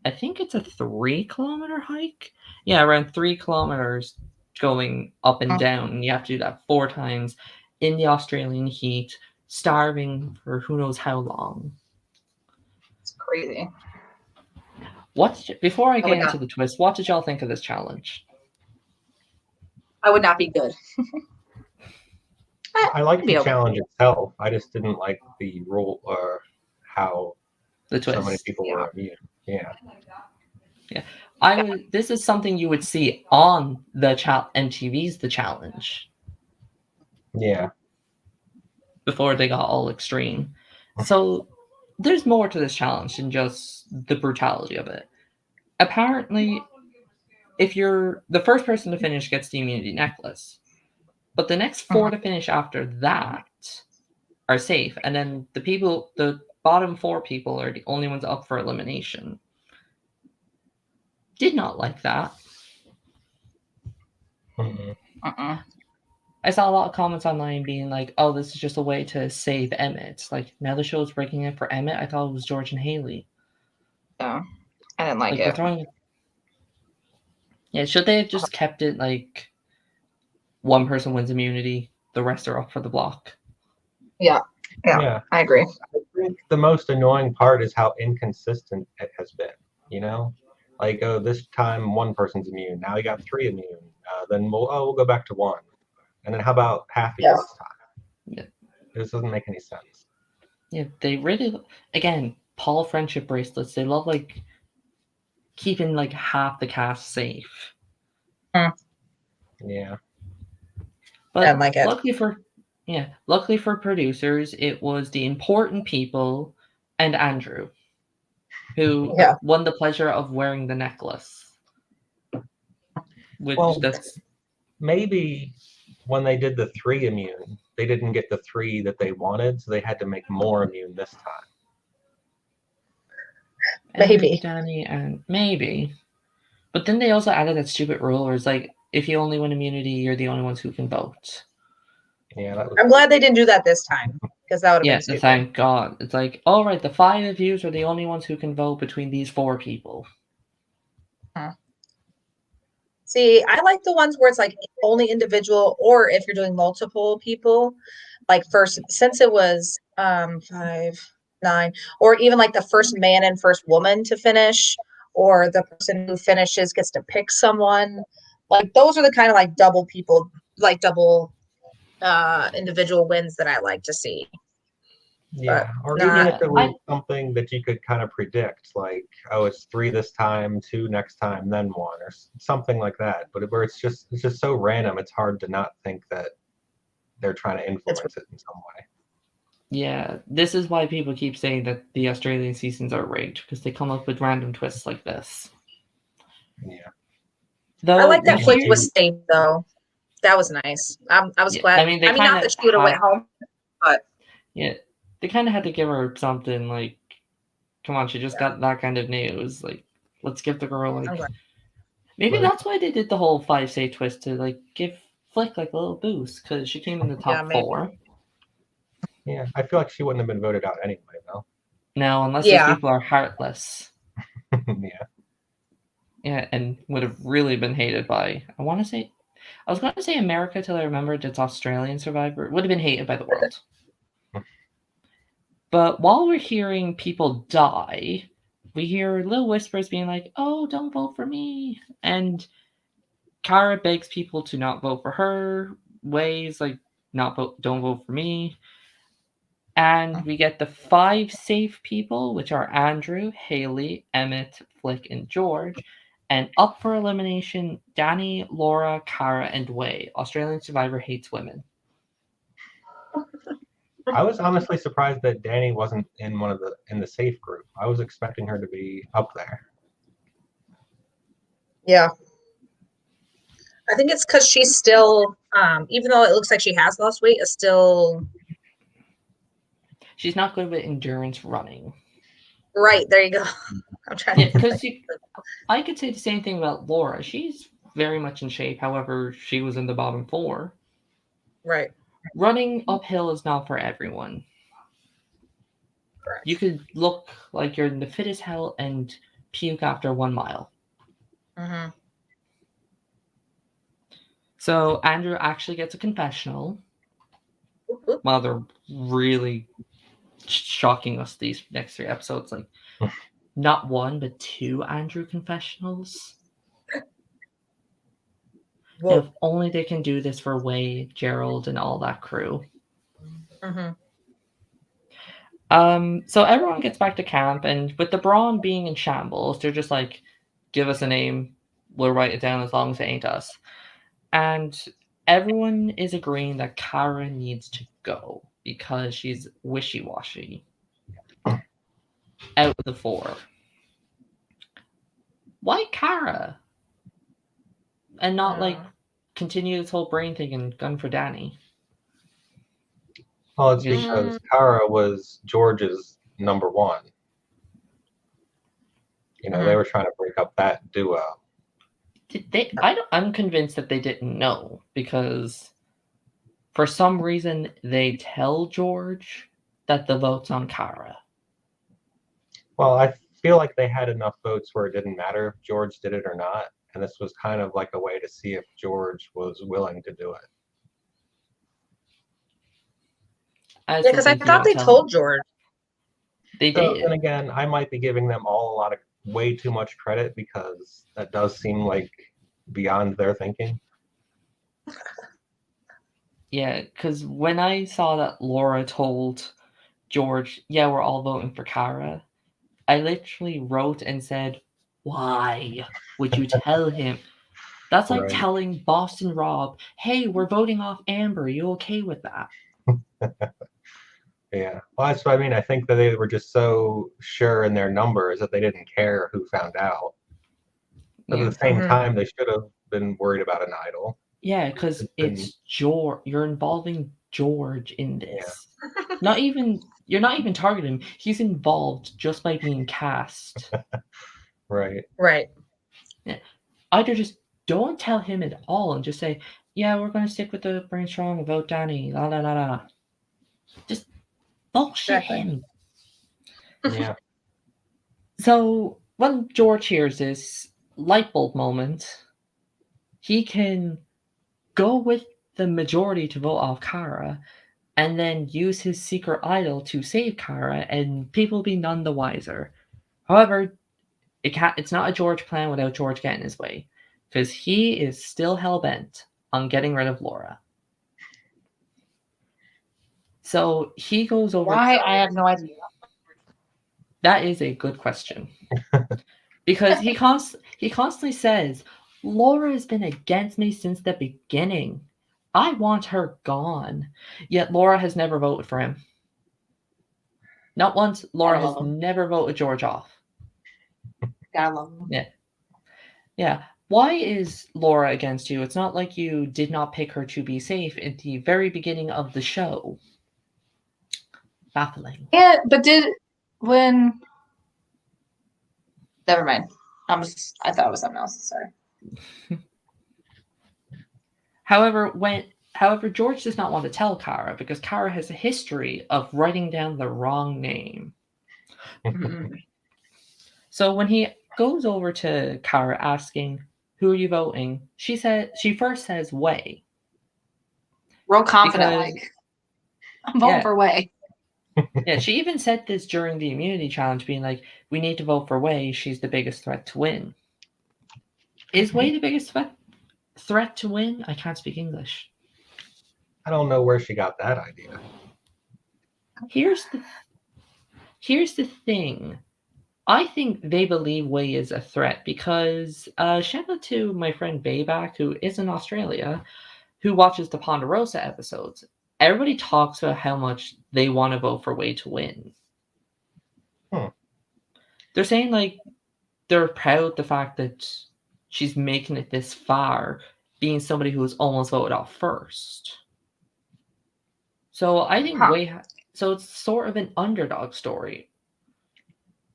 I think it's a 3-kilometer hike. Yeah, around 3 kilometers going up and down, and you have to do that 4 times in the Australian heat, starving for who knows how long. It's crazy. Before I get into the twist, what did y'all think of this challenge? I would not be good. I liked the challenge itself. I just didn't like the rule or how the twist. So many people were immune. Yeah. This is something you would see on the MTV's The Challenge. Yeah. Before they got all extreme. So there's more to this challenge than just the brutality of it. Apparently, if you're the first person to finish gets the immunity necklace. But the next 4 to finish after that are safe. And then the bottom 4 people are the only ones up for elimination. Did not like that. I saw a lot of comments online being like, "Oh, this is just a way to save Emmett." Like now the show's breaking it for Emmett. I thought it was George and Haley. No, I didn't like They're it. throwing. Yeah, should they have just kept it like one person wins immunity, the rest are up for the block? Yeah, I agree. I think the most annoying part is how inconsistent it has been. You know, like this time one person's immune, now we got 3 immune. Then we'll go back to 1, and then how about half each this time? Yeah. This doesn't make any sense. Yeah, they really again Paul friendship bracelets. They love like keeping like half the cast safe. Yeah. But I didn't like it. luckily for producers, it was the important people and Andrew who won the pleasure of wearing the necklace. Which that's maybe when they did the 3 immune, they didn't get the 3 that they wanted, so they had to make more immune this time. Maybe. Danny and maybe. But then they also added that stupid rule where it's like, if you only win immunity, you're the only ones who can vote. Yeah, I'm glad they didn't do that this time, because that would have been stupid. Thank God. It's like, all right, the 5 of you are the only ones who can vote between these 4 people. See, I like the ones where it's like only individual, or if you're doing multiple people, like first, since it was 5, 9, or even like the first man and first woman to finish, or the person who finishes gets to pick someone. Like those are the kind of like double people, like double individual wins that I like to see. Yeah, or even if it was something that you could kind of predict, like, oh, it's 3 this time, 2 next time, then 1, or something like that. But where it's just so random, it's hard to not think that they're trying to influence it in some way. Yeah, this is why people keep saying that the Australian seasons are rigged, because they come up with random twists like this. Yeah. Though I like that Flick was safe, though. That was nice. I was glad. I mean, not that she would have went home, but yeah, they kind of had to give her something. Like, come on, she just got that kind of news. Like, let's give the girl like. Maybe that's why they did the whole 5 say twist to like give Flick like a little boost because she came in the top 4. Yeah, I feel like she wouldn't have been voted out anyway, though. No, unless these people are heartless. Yeah. Yeah, and would have really been hated by. I was going to say America till I remembered it's Australian Survivor. Would have been hated by the world. But while we're hearing people die, we hear little whispers being like, "Oh, don't vote for me," and Kara begs people to not vote for her. Ways like don't vote for me. And we get the 5 safe people, which are Andrew, Haley, Emmett, Flick, and George. And up for elimination, Danny, Laura, Kara, and Wei. Australian Survivor hates women. I was honestly surprised that Danny wasn't in in the safe group. I was expecting her to be up there. Yeah. I think it's because she's still, even though it looks like she has lost weight, is still. She's not good with endurance running. Right, there you go. I'm trying to. Because I could say the same thing about Laura. She's very much in shape. However, she was in the bottom 4. Right. Running uphill is not for everyone. Correct. You could look like you're in the fit as hell and puke after 1 mile. Mm-hmm. So Andrew actually gets a confessional. While they're really shocking us these next 3 episodes, like not 1 but 2 Andrew confessionals. If only they can do this for Wei, Gerald, and all that crew. Mm-hmm. So everyone gets back to camp, and with the Brawn being in shambles, they're just like, give us a name, we'll write it down as long as it ain't us. And everyone is agreeing that Kara needs to go because she's wishy-washy. Out of the 4. Why Kara? And not like continue this whole brain thing and gun for Danny. Well, it's because Kara was George's number 1. You know, they were trying to break up that duo. Did they? I'm convinced that they didn't know because For some reason, they tell George that the vote's on Kara. Well, I feel like they had enough votes where it didn't matter if George did it or not. And this was kind of like a way to see if George was willing to do it. Yeah, because I thought they told George. They did. And again, I might be giving them all a lot of way too much credit because that does seem like beyond their thinking. Yeah, because when I saw that Laura told George, yeah, we're all voting for Kara, I literally wrote and said, why would you tell him? That's like telling Boston Rob, hey, we're voting off Amber. Are you okay with that? Yeah. Well, that's what I mean. I think that they were just so sure in their numbers that they didn't care who found out. But at the same time, they should have been worried about an idol. Yeah, because it's George. You're involving George in this. Yeah. You're not even targeting him. He's involved just by being cast. Right. Yeah. Either just don't tell him at all and just say, yeah, we're going to stick with the Brain Strong and vote Danny. La la la la. Just bullshit him. Yeah. So when George hears this light bulb moment, he can go with the majority to vote off Kara and then use his secret idol to save Kara, and people will be none the wiser. However, it's not a George plan without George getting his way, because he is still hell-bent on getting rid of Laura. So he goes over... Why? I have no idea. That is a good question. Because he constantly says, Laura has been against me since the beginning. I want her gone. Yet Laura has never voted for him. Not once. Laura has never voted George off. Gotta love him. Yeah. Yeah. Why is Laura against you? It's not like you did not pick her to be safe at the very beginning of the show. Baffling. Yeah, but never mind. I thought it was something else. Sorry. However, George does not want to tell Kara because Kara has a history of writing down the wrong name. So when he goes over to Kara asking, who are you voting? She first says Way. Real confident, I'm voting for Way. Yeah, she even said this during the immunity challenge, being like, we need to vote for Way. She's the biggest threat to win. Is Way the biggest threat to win? I can't speak English. I don't know where she got that idea. Here's the thing. I think they believe Way is a threat because shout out to my friend Bayback, who is in Australia, who watches the Ponderosa episodes. Everybody talks about how much they want to vote for Way to win. They're saying like they're proud of the fact that she's making it this far, being somebody who was almost voted off first. So I think so it's sort of an underdog story.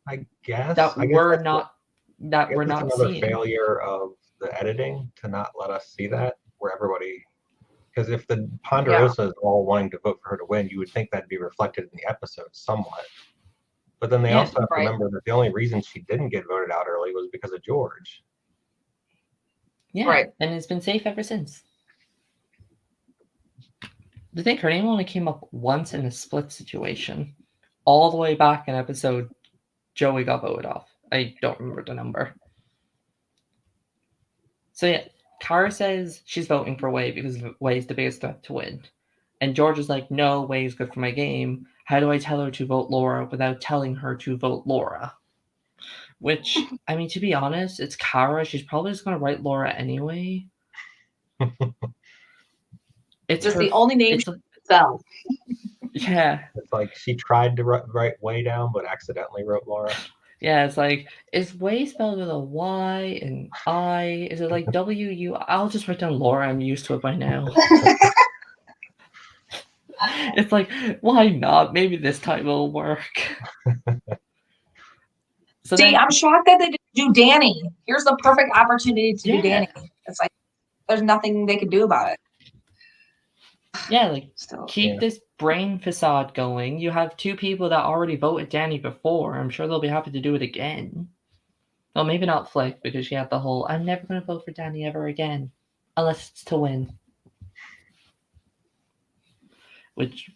I guess we're not another seeing. Failure of the editing to not let us see that, where everybody, because if the Ponderosa is all wanting to vote for her to win, you would think that'd be reflected in the episode somewhat. But then they also have to remember that the only reason she didn't get voted out early was because of George. Yeah, and it's been safe ever since. Do you think her name only came up once in a split situation? All the way back in episode Joey got voted off. I don't remember the number. So yeah, Kara says she's voting for Way because Way is the biggest threat to win. And George is like, no, Way is good for my game. How do I tell her to vote Laura without telling her to vote Laura? Which, I mean, to be honest, it's Kara. She's probably just going to write Laura anyway. It's just the only name she spelled. Yeah. It's like she tried to write Way down, but accidentally wrote Laura. Yeah, it's like, is Way spelled with a Y and I? Is it like W-U? I'll just write down Laura. I'm used to it by now. It's like, why not? Maybe this time it'll work. So see, I'm shocked that they didn't do Danny. Here's the perfect opportunity to do Danny. It's like, there's nothing they could do about it. Yeah, like Still. keep this brain facade going. You have 2 people that already voted Danny before. I'm sure they'll be happy to do it again. Well, maybe not Flick, because she had the whole "I'm never going to vote for Danny ever again, unless it's to win." Which,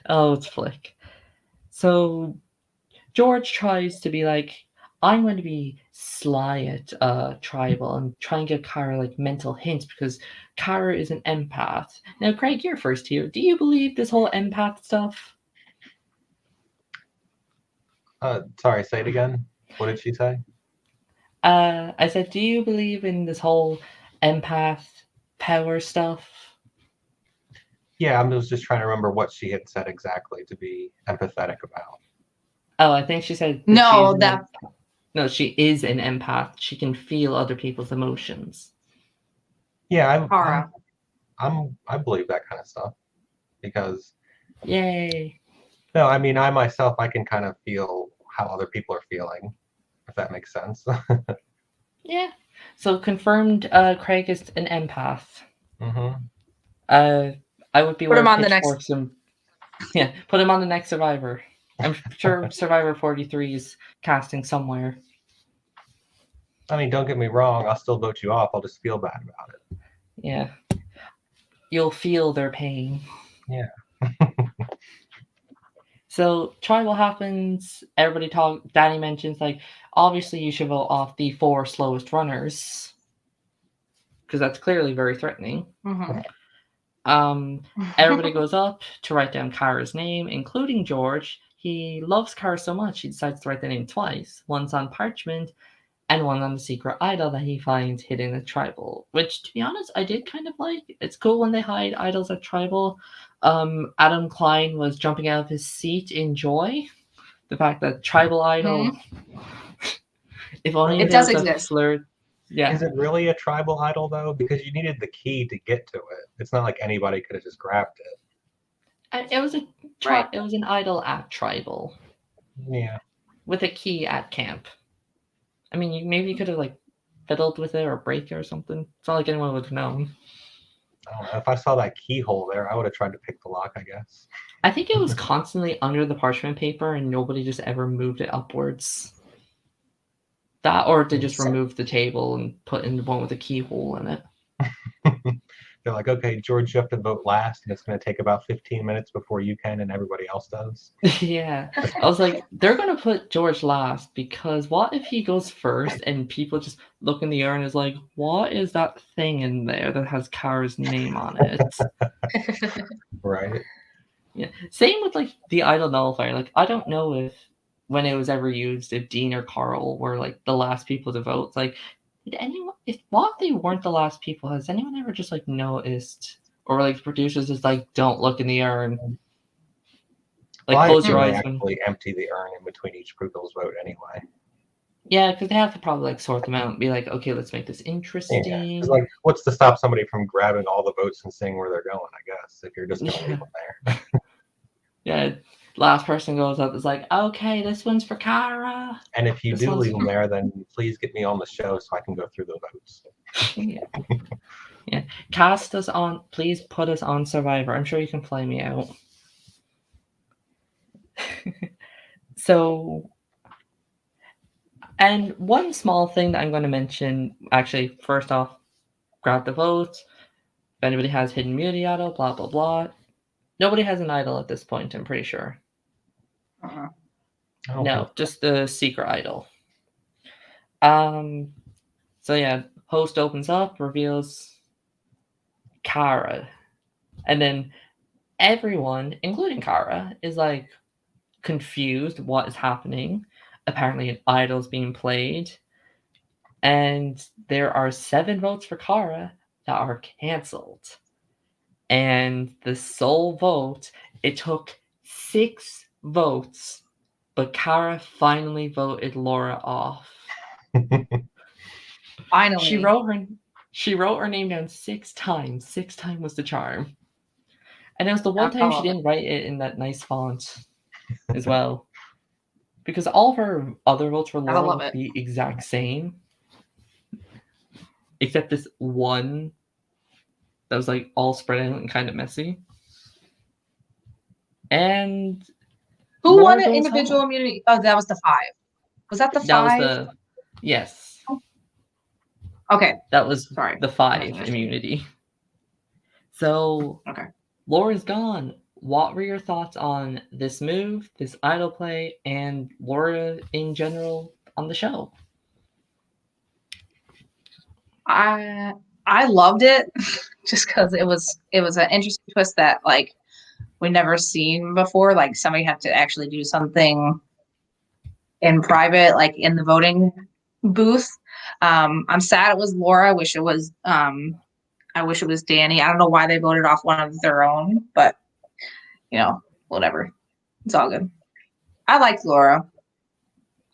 oh, it's Flick. So George tries to be like, I'm going to be sly at Tribal and try and give Kara like mental hints because Kara is an empath. Now, Craig, you're first here. Do you believe this whole empath stuff? Sorry, say it again. What did she say? I said, do you believe in this whole empath power stuff? Yeah, I was just trying to remember what she had said exactly to be empathetic about. Oh, I think she said No, no, she is an empath. She can feel other people's emotions. Yeah, Kara. I believe that kind of stuff because Yay. no, I mean I myself I can kind of feel how other people are feeling, if that makes sense. Yeah. So confirmed, Craig is an empath. Mm-hmm. I would be Put him wearing on the next. pitchforks and yeah, put him on the next Survivor. I'm sure Survivor 43 is casting somewhere. I mean, don't get me wrong. I'll still vote you off. I'll just feel bad about it. Yeah. You'll feel their pain. Yeah. So tribal happens. Everybody Danny mentions like, obviously you should vote off the 4 slowest runners because that's clearly very threatening. Mm-hmm. Everybody goes up to write down Kara's name, including George. He loves Kara so much he decides to write the name twice. Once on parchment and one on the secret idol that he finds hidden at Tribal. Which, to be honest, I did kind of like. It's cool when they hide idols at Tribal. Adam Klein was jumping out of his seat in joy. The fact that Tribal idol... if only It there does was a exist. flirt... Yeah. Is it really a tribal idol though? Because you needed the key to get to it. It's not like anybody could have just grabbed it. It was Right. It was an idol at Tribal. Yeah. With a key at camp. I mean, maybe you could have like fiddled with it or break it or something. It's not like anyone would have known. I don't know. If I saw that keyhole there, I would have tried to pick the lock, I guess. I think it was constantly under the parchment paper and nobody just ever moved it upwards. That, or they just removed the table and put in the one with a keyhole in it. They're like, okay, George, you have to vote last, and it's going to take about 15 minutes before you can and everybody else does. Yeah. I was like, they're going to put George last because what if he goes first and people just look in the air and is like, what is that thing in there that has Kara's name on it? Right. Yeah. Same with like the idol nullifier. Like, I don't know if when it was ever used, if Dean or Carl were like the last people to vote. Like, did anyone? What if they weren't the last people? Has anyone ever just like noticed, or like producers just like don't look in the urn, like close your eyes when actually empty the urn in between each people's vote anyway. Yeah, because they have to probably like sort them out and be like, okay, let's make this interesting. Yeah. It's like, what's to stop somebody from grabbing all the votes and seeing where they're going? I guess if you're just going to leave them there. Yeah. Last person goes up is like, okay, this one's for Kara. And if you do leave them there, then please get me on the show so I can go through the votes. Yeah. Yeah. Cast us on, please put us on Survivor. I'm sure you can fly me out. So, and one small thing that I'm going to mention, actually, first off, grab the votes. If anybody has hidden immunity idol, blah, blah, blah. Nobody has an idol at this point, I'm pretty sure. No, just the secret idol. So yeah, host opens up, reveals Kara. And then everyone, including Kara, is like confused what is happening. Apparently an idol's being played. And there are 7 votes for Kara that are cancelled. And the sole vote, it took 6 votes, but Kara finally voted Laura off. Finally. She wrote her name down 6 times. 6 times was the charm. And it was the one time she didn't write it in that nice font as well. Because all of her other votes were Laura were the exact same. Except this one that was like all spread out and kind of messy. And who Laura won an goes individual home. immunity? Oh, that was the 5. Was that the 5? Yes. Okay. That was Sorry. the 5 immunity. So Okay. Laura's gone. What were your thoughts on this move, this idol play, and Laura in general on the show? I loved it just because it was an interesting twist that like we never seen before. Like somebody had to actually do something in private, like in the voting booth. I'm sad it was Laura. I wish it was Danny. I don't know why they voted off one of their own, but whatever. It's all good. I liked Laura.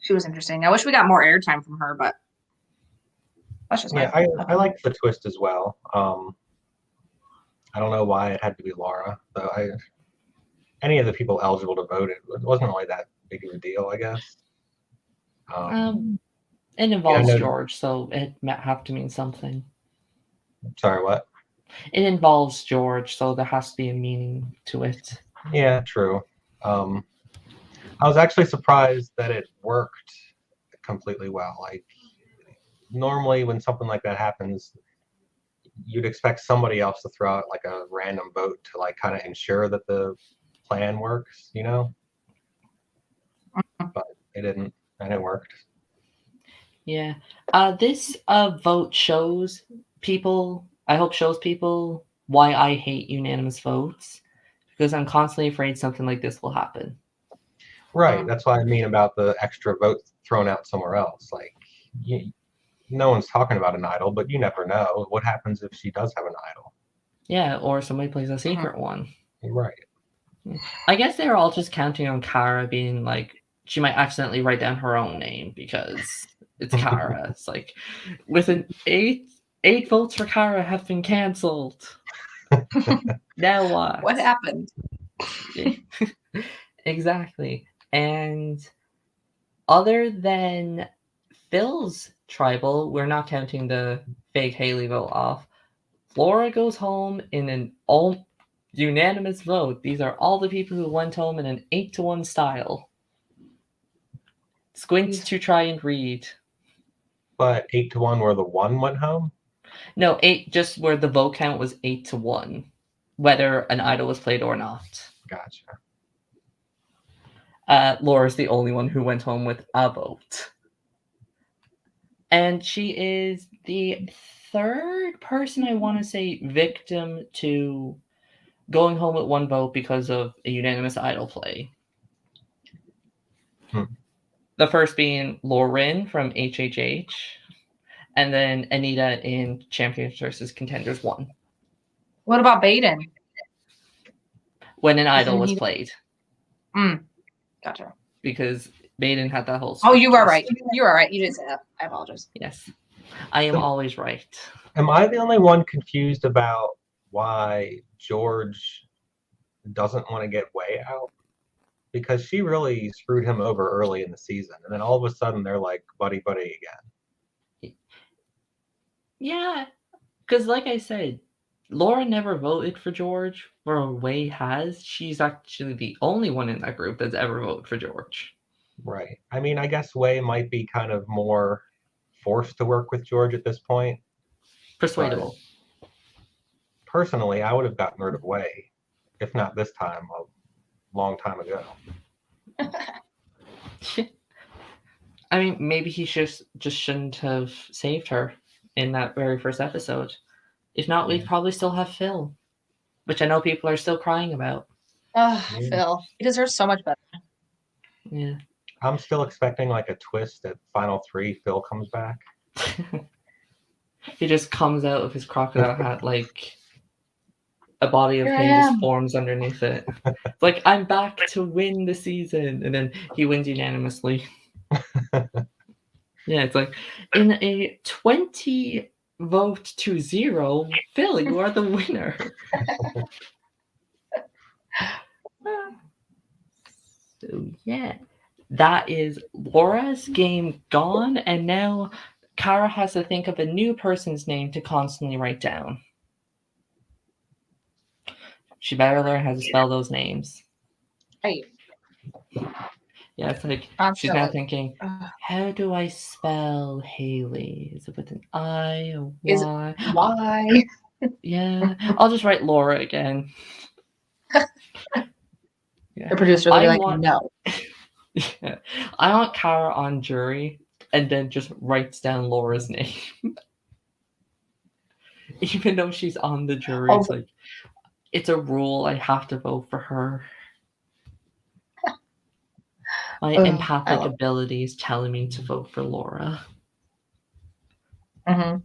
She was interesting. I wish we got more airtime from her, but that's just I liked the twist as well. I don't know why it had to be Laura, though. Any of the people eligible to vote, it wasn't really that big of a deal, I guess. It involves George, so it might have to mean something. Sorry, what? It involves George, so there has to be a meaning to it. Yeah, true. I was actually surprised that it worked completely well. Like, normally when something like that happens, you'd expect somebody else to throw out like a random vote to like kind of ensure that the plan works, but it didn't, and it worked. Yeah. This vote shows people why I hate unanimous votes, because I'm constantly afraid something like this will happen. Right. That's what I mean about the extra vote thrown out somewhere else. Like, no one's talking about an idol, but you never know what happens if she does have an idol. Yeah, or somebody plays a secret one. Right. I guess they're all just counting on Kara being like, she might accidentally write down her own name because it's Kara. It's like, with an 8 votes for Kara have been cancelled. Now what? What happened? Exactly. And other than Phil's tribal, we're not counting the fake Haley vote off. Laura goes home in an all unanimous vote. These are all the people who went home in an 8-1 style. Squints to try and read. But 8-1 where the 1 went home? No, 8 just where the vote count was 8-1, whether an idol was played or not. Gotcha. Laura's the only one who went home with a vote. And she is the 3rd person, I want to say, victim to going home with 1 vote because of a unanimous idol play. The first being Lauren from HHH, and then Anita in Champions vs. Contenders 1. What about Baden? When an idol was played. Gotcha. Because Baden had that whole... Oh, you are right. You are right. You did say that. I apologize. Yes. I am always right. Am I the only one confused about why George doesn't want to get Way out? Because she really screwed him over early in the season, and then all of a sudden they're like buddy again. Yeah, because like I said, Laura never voted for George, where Way has. She's actually the only one in that group that's ever voted for George. Right. I mean, I guess Way might be kind of more forced to work with George at this point. Persuadable. Personally, I would have gotten rid of Way, if not this time, a long time ago. I mean, maybe he just shouldn't have saved her in that very first episode. If not, we'd probably still have Phil, which I know people are still crying about. Phil. He deserves so much better. Yeah. I'm still expecting like a twist at Final 3. Phil comes back. He just comes out of his crocodile hat like a body of him just forms underneath it. It's like, I'm back to win the season. And then he wins unanimously. Yeah, it's like, in a 20 vote to 0, Phil, you are the winner. So, yeah. That is Laura's game gone, and now Kara has to think of a new person's name to constantly write down. She better learn how to spell those names. Right. Yeah, it's like she's now thinking, how do I spell Haley? Is it with an I or Y? Is it Y? Yeah, I'll just write Laura again. The producer will be like, no. Yeah. I want Kara on jury and then just writes down Laura's name. Even though she's on the jury, it's like, it's a rule. I have to vote for her. My empathic ability is telling me to vote for Laura. Mm-hmm.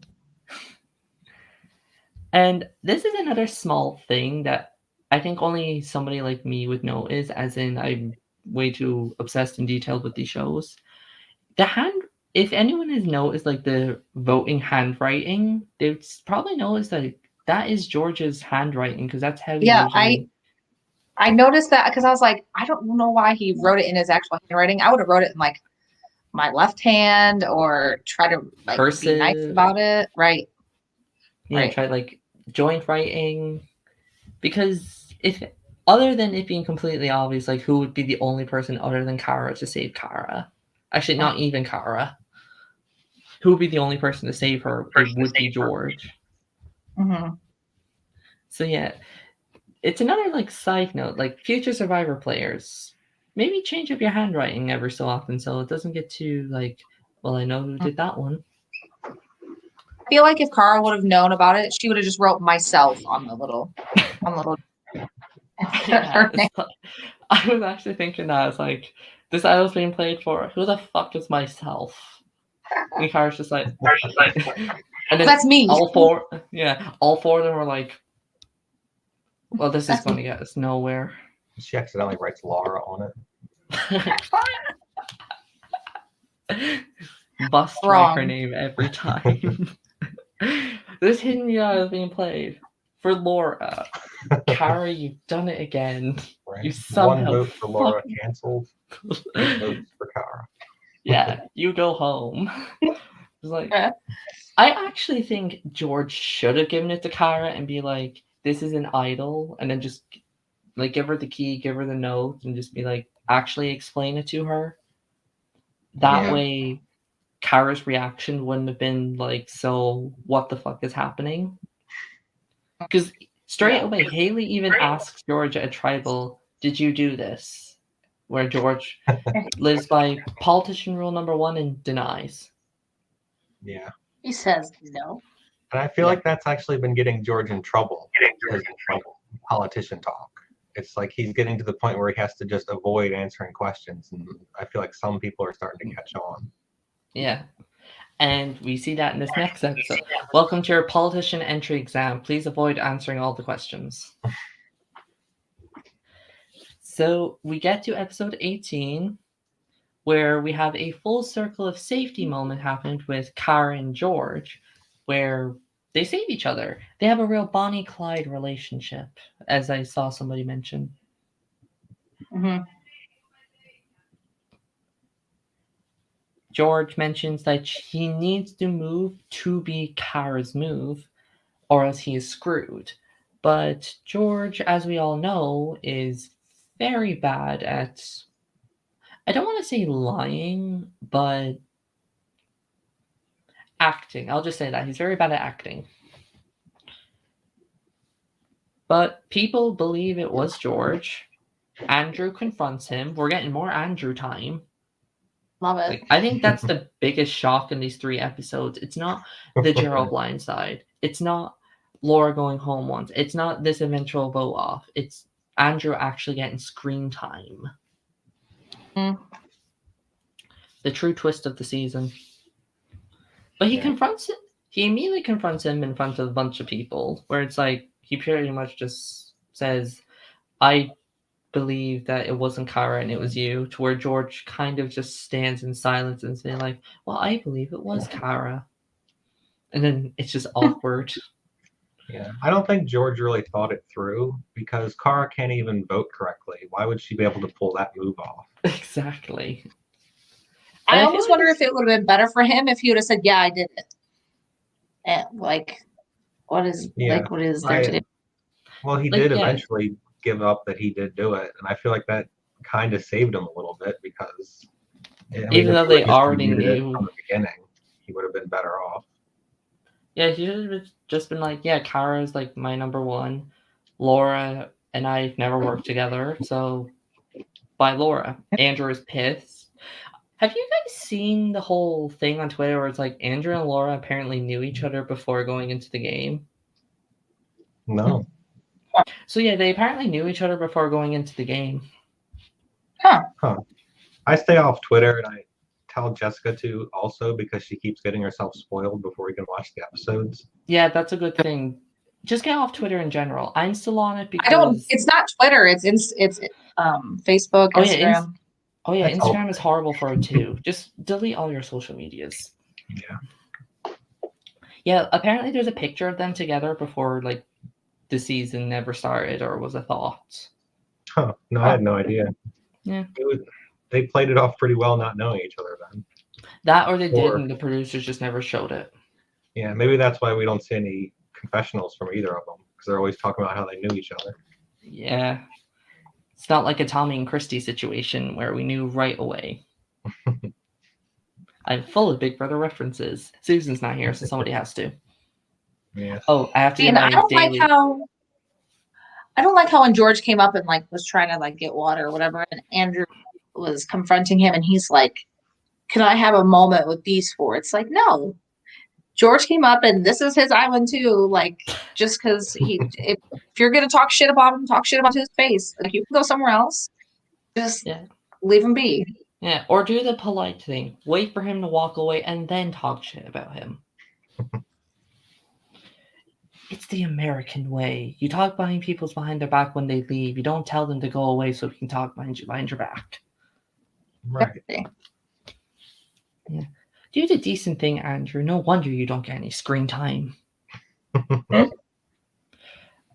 And this is another small thing that I think only somebody like me would notice, as in I'm way too obsessed and detailed with these shows. If anyone has noticed like the voting handwriting, they'd probably notice that is George's handwriting, because that's how he usually... I noticed that because I was like, I don't know why he wrote it in his actual handwriting. I would have wrote it in like my left hand or try to like be nice about it. Right. Yeah, right. Try like joint writing. Because if other than it being completely obvious, like who would be the only person other than Kara to save Kara? Actually, not even Kara. Who would be the only person to save her? It would be George. Mm-hmm. So yeah. It's another like side note, like future Survivor players, maybe change up your handwriting every so often so it doesn't get too like, well, I know who did that one. I feel like if Kara would have known about it, she would have just wrote myself on the little. Yeah, I was actually thinking that. It's like, this idol's being played for. Who the fuck is myself? And Kara's just like, and then that's me. All four of them were like, well, this is going to get us nowhere. She accidentally writes Laura on it. Bust write her name every time. This hidden is being played for Laura. Kara, you've done it again. Right. You somehow one vote for Laura canceled. 8 votes for Kara. Yeah, you go home. It's like, I actually think George should have given it to Kara and be like, this is an idol, and then just like give her the key, give her the note, and just be like, actually explain it to her. That way Kara's reaction wouldn't have been like, so what the fuck is happening? Because straight away, Haley even asks George at Tribal, did you do this? Where George lives by politician rule number 1 and denies. Yeah. He says no. And I feel like that's actually been getting George in trouble. Politician talk. It's like he's getting to the point where he has to just avoid answering questions. And I feel like some people are starting to catch on. Yeah. And we see that in this next episode. Welcome to your politician entry exam. Please avoid answering all the questions. So we get to episode 18, where we have a full circle of safety moment happened with Kara and George, where they save each other. They have a real Bonnie-Clyde relationship, as I saw somebody mention. Mm-hmm. George mentions that he needs to move to be Kara's move, or else he is screwed. But George, as we all know, is very bad at, I don't want to say lying, but acting. I'll just say that. He's very bad at acting. But people believe it was George. Andrew confronts him. We're getting more Andrew time. Love it. Like, I think that's the biggest shock in these 3 episodes. It's not the Gerald blindside. It's not Laura going home once. It's not this eventual vote off. It's Andrew actually getting screen time. The true twist of the season. But he confronts it. He immediately confronts him in front of a bunch of people, where it's like, he pretty much just says, I believe that it wasn't Kara and it was you, to where George kind of just stands in silence and saying like, well, I believe it was Kara. And then it's just awkward. Yeah, I don't think George really thought it through, because Kara can't even vote correctly. Why would she be able to pull that move off? Exactly. I almost wonder if it would have been better for him if he would have said, yeah, I did it. And like, what is there to do? Well, he Like, did yeah. eventually give up that he did do it, and I feel like that kind of saved him a little bit because, I mean, Even if though he they would've just already admitted it knew. from the beginning, he would have been better off. Yeah, he should have just been like, yeah, Kara's like my number one. Laura and I've never worked together, so by Laura. Andrew is pissed. Have you guys seen the whole thing on Twitter where it's like Andrew and Laura apparently knew each other before going into the game? No. So yeah, they apparently knew each other before going into the game. Huh. I stay off Twitter, and I tell Jessica to also because she keeps getting herself spoiled before we can watch the episodes. Yeah, that's a good thing. Just get off Twitter in general. I'm still on it because I don't. It's not Twitter. It's Facebook, Oh, yeah, Instagram. That's Instagram is horrible for it too. Just delete all your social medias. Yeah. Yeah, apparently there's a picture of them together before like the season never started or was a thought. Huh. No, I had no idea. Yeah. They played it off pretty well not knowing each other then. That or they did and the producers just never showed it. Yeah, maybe that's why we don't see any confessionals from either of them, because they're always talking about how they knew each other. Yeah. It's not like a Tommy and Christy situation where we knew right away. I'm full of Big Brother references. Susan's not here, so somebody has to. Yeah. Oh, I have to do And my I don't daily. I don't like how when George came up and like was trying to like get water or whatever, and Andrew was confronting him, and he's like, "Can I have a moment with these four?" It's like, no. George came up, and this is his island too. Like, just because if you're gonna talk shit about him, talk shit about his face. Like, you can go somewhere else. Just leave him be. Yeah, or do the polite thing. Wait for him to walk away and then talk shit about him. It's the American way. You talk behind people's behind their back when they leave. You don't tell them to go away so we can talk behind your back. Right. Yeah. Do the decent thing, Andrew. No wonder you don't get any screen time.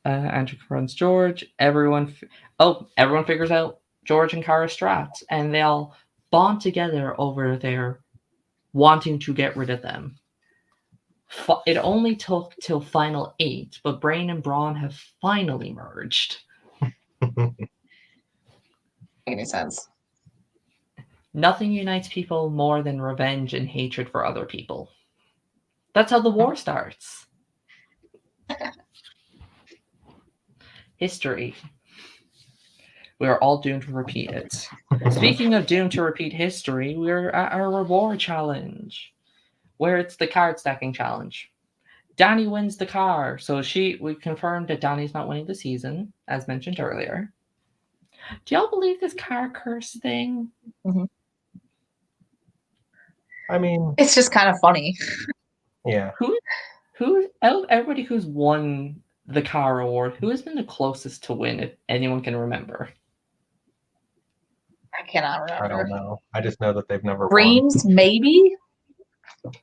Andrew confronts George. Everyone figures out George and Kara strats, and they all bond together over their wanting to get rid of them. It only took till final 8, but Brain and Brawn have finally merged. Any sense? Nothing unites people more than revenge and hatred for other people. That's how the war starts. History. We are all doomed to repeat it. Speaking of doomed to repeat history, we're at our reward challenge, where it's the card stacking challenge. Danny wins the car, so we confirmed that Danny's not winning the season, as mentioned earlier. Do y'all believe this car curse thing? Mm-hmm. I mean, it's just kind of funny. Yeah. Who out of everybody who's won the car award, who has been the closest to win, if anyone can remember? I cannot remember. I don't know. I just know that they've never Dreams, won. Maybe,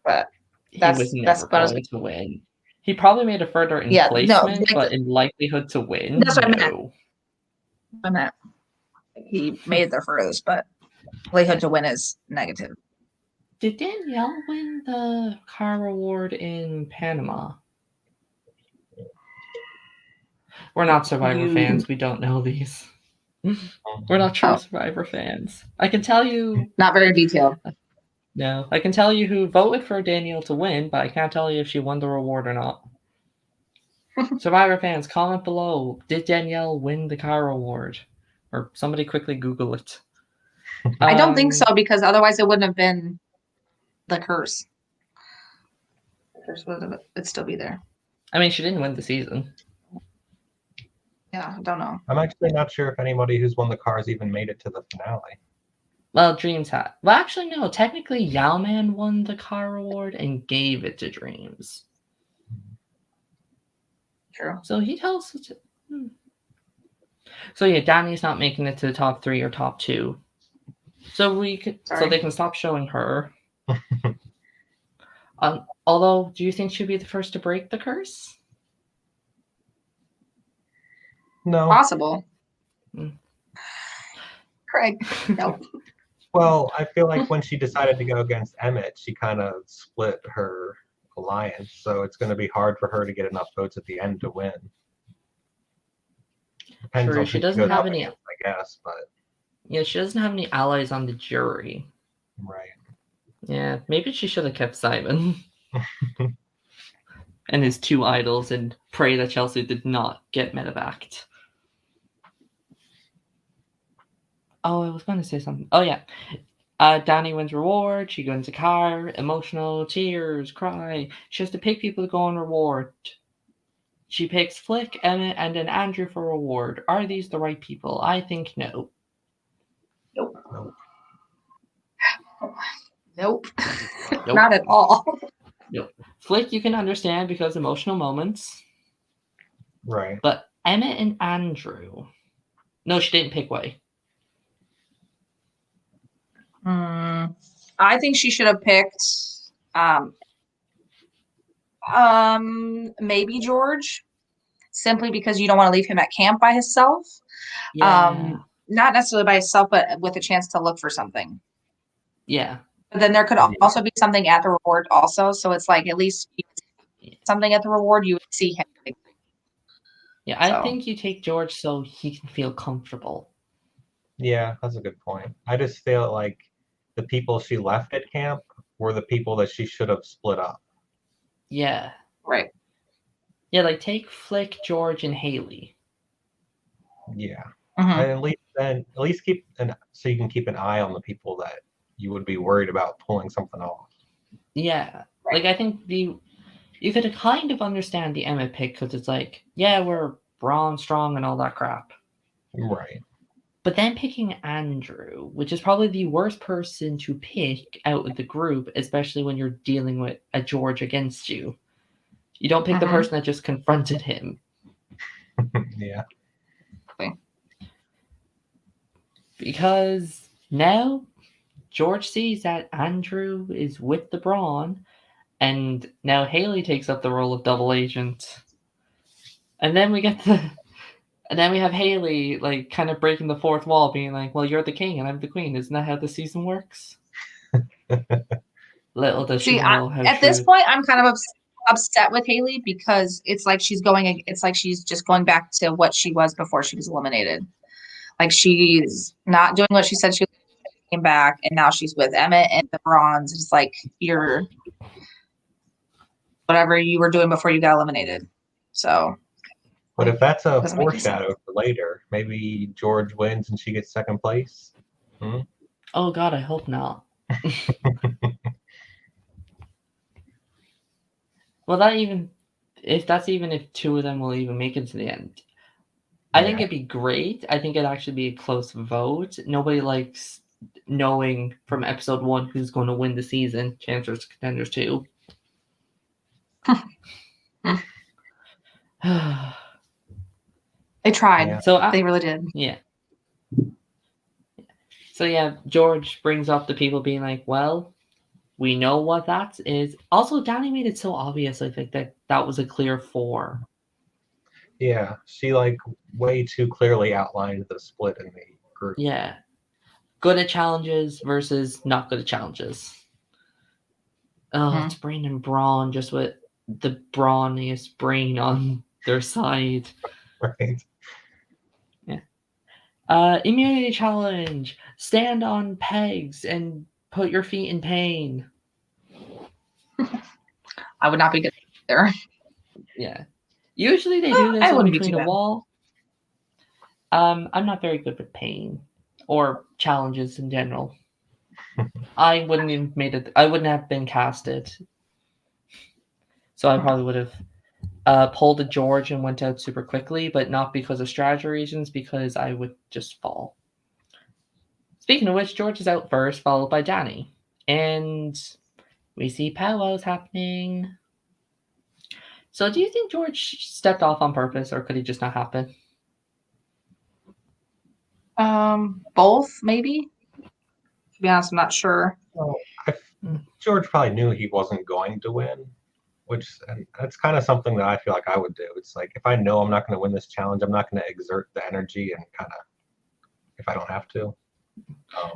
but He was never going to win. He probably made a further in placement, but in likelihood to win, that's what I meant. He made the furthest, but likelihood to win is negative. Did Danielle win the car award in Panama? We're not Survivor fans. We don't know these. We're not true Survivor fans. I can tell you... Not very detailed. No. I can tell you who voted for Danielle to win, but I can't tell you if she won the reward or not. Survivor fans, comment below. Did Danielle win the car award? Or somebody quickly Google it. I don't think so, because otherwise it wouldn't have been the curse. The curse would still be there. I mean, she didn't win the season. Yeah, I don't know. I'm actually not sure if anybody who's won the cars even made it to the finale. Well, Dreams had. Well, actually, no. Technically, Yowman won the car award and gave it to Dreams. True. So he tells us. So yeah, Danny's not making it to the top 3 or top 2. So they can stop showing her. Although, do you think she'll be the first to break the curse? No. Possible. Craig, no. Well, I feel like when she decided to go against Emmett, she kind of split her alliance, so it's going to be hard for her to get enough votes at the end to win. Depends True, on she who's doesn't good have up any. against, I guess, but Yeah, she doesn't have any allies on the jury. right. Yeah, maybe she should have kept Simon and his two idols and pray that Chelsea did not get medevaced. Oh, I was going to say something. Oh, yeah. Danny wins reward. She goes into car. Emotional, tears, cry. She has to pick people to go on reward. She picks Flick, Emmett, and then Andrew for reward. Are these the right people? I think no. Nope. Nope. Not at all. Nope. Flick, you can understand because emotional moments. Right. But Emmett and Andrew. No, she didn't pick Way. I think she should have picked maybe George, simply because you don't want to leave him at camp by himself. Yeah. Not necessarily by himself, but with a chance to look for something. Yeah. But then there could also be something at the reward also. So it's like at least something at the reward, you would see him. Yeah, I think you take George so he can feel comfortable. Yeah, that's a good point. I just feel like the people she left at camp were the people that she should have split up. Yeah. Right. Yeah, like take Flick, George, and Haley. Yeah. Mm-hmm. And at least so you can keep an eye on the people that you would be worried about pulling something off. Yeah. Right. Like I think you could kind of understand the Emmett pick because it's like, yeah, we're Brawn, strong, and all that crap. Right. But then picking Andrew, which is probably the worst person to pick out of the group, especially when you're dealing with a George against you. You don't pick the person that just confronted him. Yeah. Okay. Because now George sees that Andrew is with the Brawn, and now Haley takes up the role of double agent. And then we have Haley like kind of breaking the fourth wall, being like, "Well, you're the king and I'm the queen. Isn't that how the season works?" Little does she know how. At this point, I'm kind of upset with Haley because it's like she's just going back to what she was before she was eliminated. Like she's not doing what she said she came back, and now she's with Emmett and the Bronze. It's like you're whatever you were doing before you got eliminated. So. But if that's a foreshadow for later, maybe George wins and she gets second place. Oh God, I hope not. Well, if two of them will even make it to the end, I think it'd be great. I think it'd actually be a close vote. Nobody likes knowing from episode 1 who's going to win the season. Chancers, Contenders 2. They tried. Yeah. So they really did. Yeah. So yeah, George brings up the people being like, well, we know what that is. Also, Danny made it so obvious, I think, that was a clear 4. Yeah, she like way too clearly outlined the split in the group. Yeah. Good at challenges versus not good at challenges. Oh, it's Brain and Brawn, just with the brawniest brain on their side. Right. Yeah. Immunity challenge. Stand on pegs and put your feet in pain. I would not be good there. Yeah. Usually they do this in between a wall. I'm not very good with pain or challenges in general. I wouldn't have made it. I wouldn't have been casted. So I probably would have pulled a George and went out super quickly, but not because of strategy reasons, because I would just fall. Speaking of which, George is out first, followed by Danny. And we see powwows happening. So do you think George stepped off on purpose, or could he just not happen? Both, maybe. To be honest, I'm not sure. Well, George probably knew he wasn't going to win, and that's kind of something that I feel like I would do. It's like, if I know I'm not going to win this challenge, I'm not going to exert the energy and kind of, if I don't have to.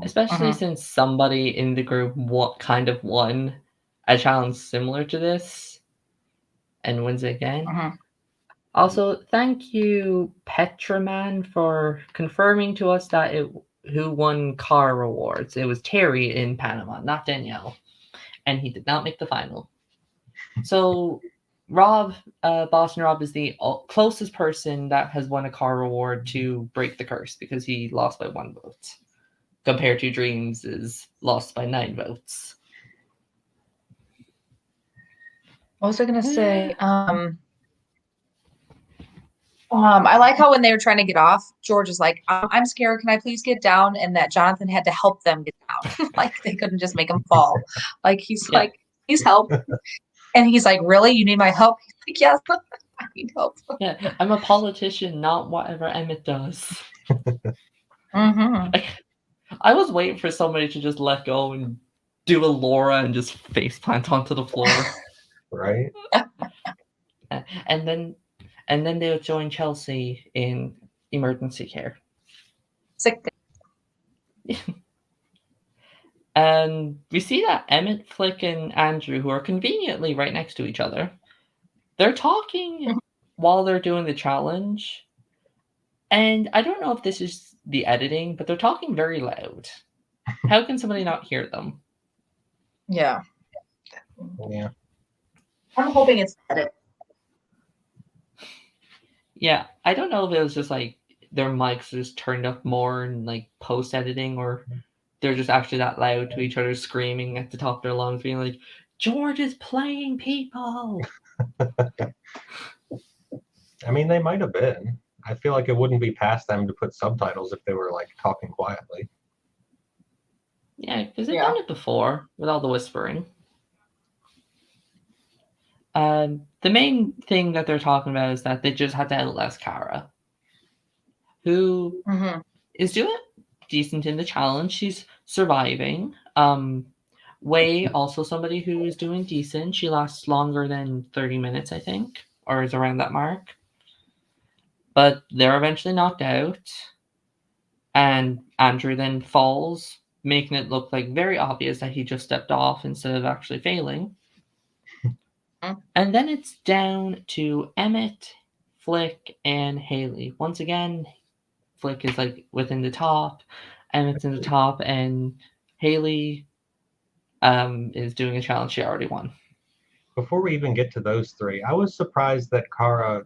Especially since somebody in the group kind of won a challenge similar to this and wins it again. Also, thank you, Petraman, for confirming to us that who won car awards. It was Terry in Panama, not Danielle, and he did not make the final. So, Rob, Boston Rob, is the closest person that has won a car award to break the curse because he lost by 1 vote, compared to Dreams is lost by 9 votes. What was I gonna say? I like how when they were trying to get off, George is like, I'm scared. Can I please get down? And that Jonathan had to help them get down. Like they couldn't just make him fall. Like he's like, please help. And he's like, really? You need my help? He's like, yes, I need help. Yeah, I'm a politician, not whatever Emmett does. Mm-hmm. I was waiting for somebody to just let go and do a Laura and just face plant onto the floor. Right? And then they would join Chelsea in emergency care. Sick. And we see that Emmett, Flick, and Andrew, who are conveniently right next to each other, they're talking while they're doing the challenge. And I don't know if this is the editing, but they're talking very loud. How can somebody not hear them? Yeah. Yeah. I'm hoping it's edit. Yeah, I don't know if it was just like their mics just turned up more in like post editing, or they're just actually that loud to each other, screaming at the top of their lungs, being like, "George is playing people." I mean, they might have been. I feel like it wouldn't be past them to put subtitles if they were like talking quietly. Yeah, because they've done it before with all the whispering. The main thing that they're talking about is that they just had to outlast Kara, who is doing decent in the challenge. She's surviving. Wei, also somebody who is doing decent. She lasts longer than 30 minutes, I think, or is around that mark. But they're eventually knocked out. And Andrew then falls, making it look like very obvious that he just stepped off instead of actually failing. And then it's down to Emmett, Flick, and Haley. Once again, Flick is like within the top, Emmett's in the top, and Haley is doing a challenge she already won. Before we even get to those three, I was surprised that Kara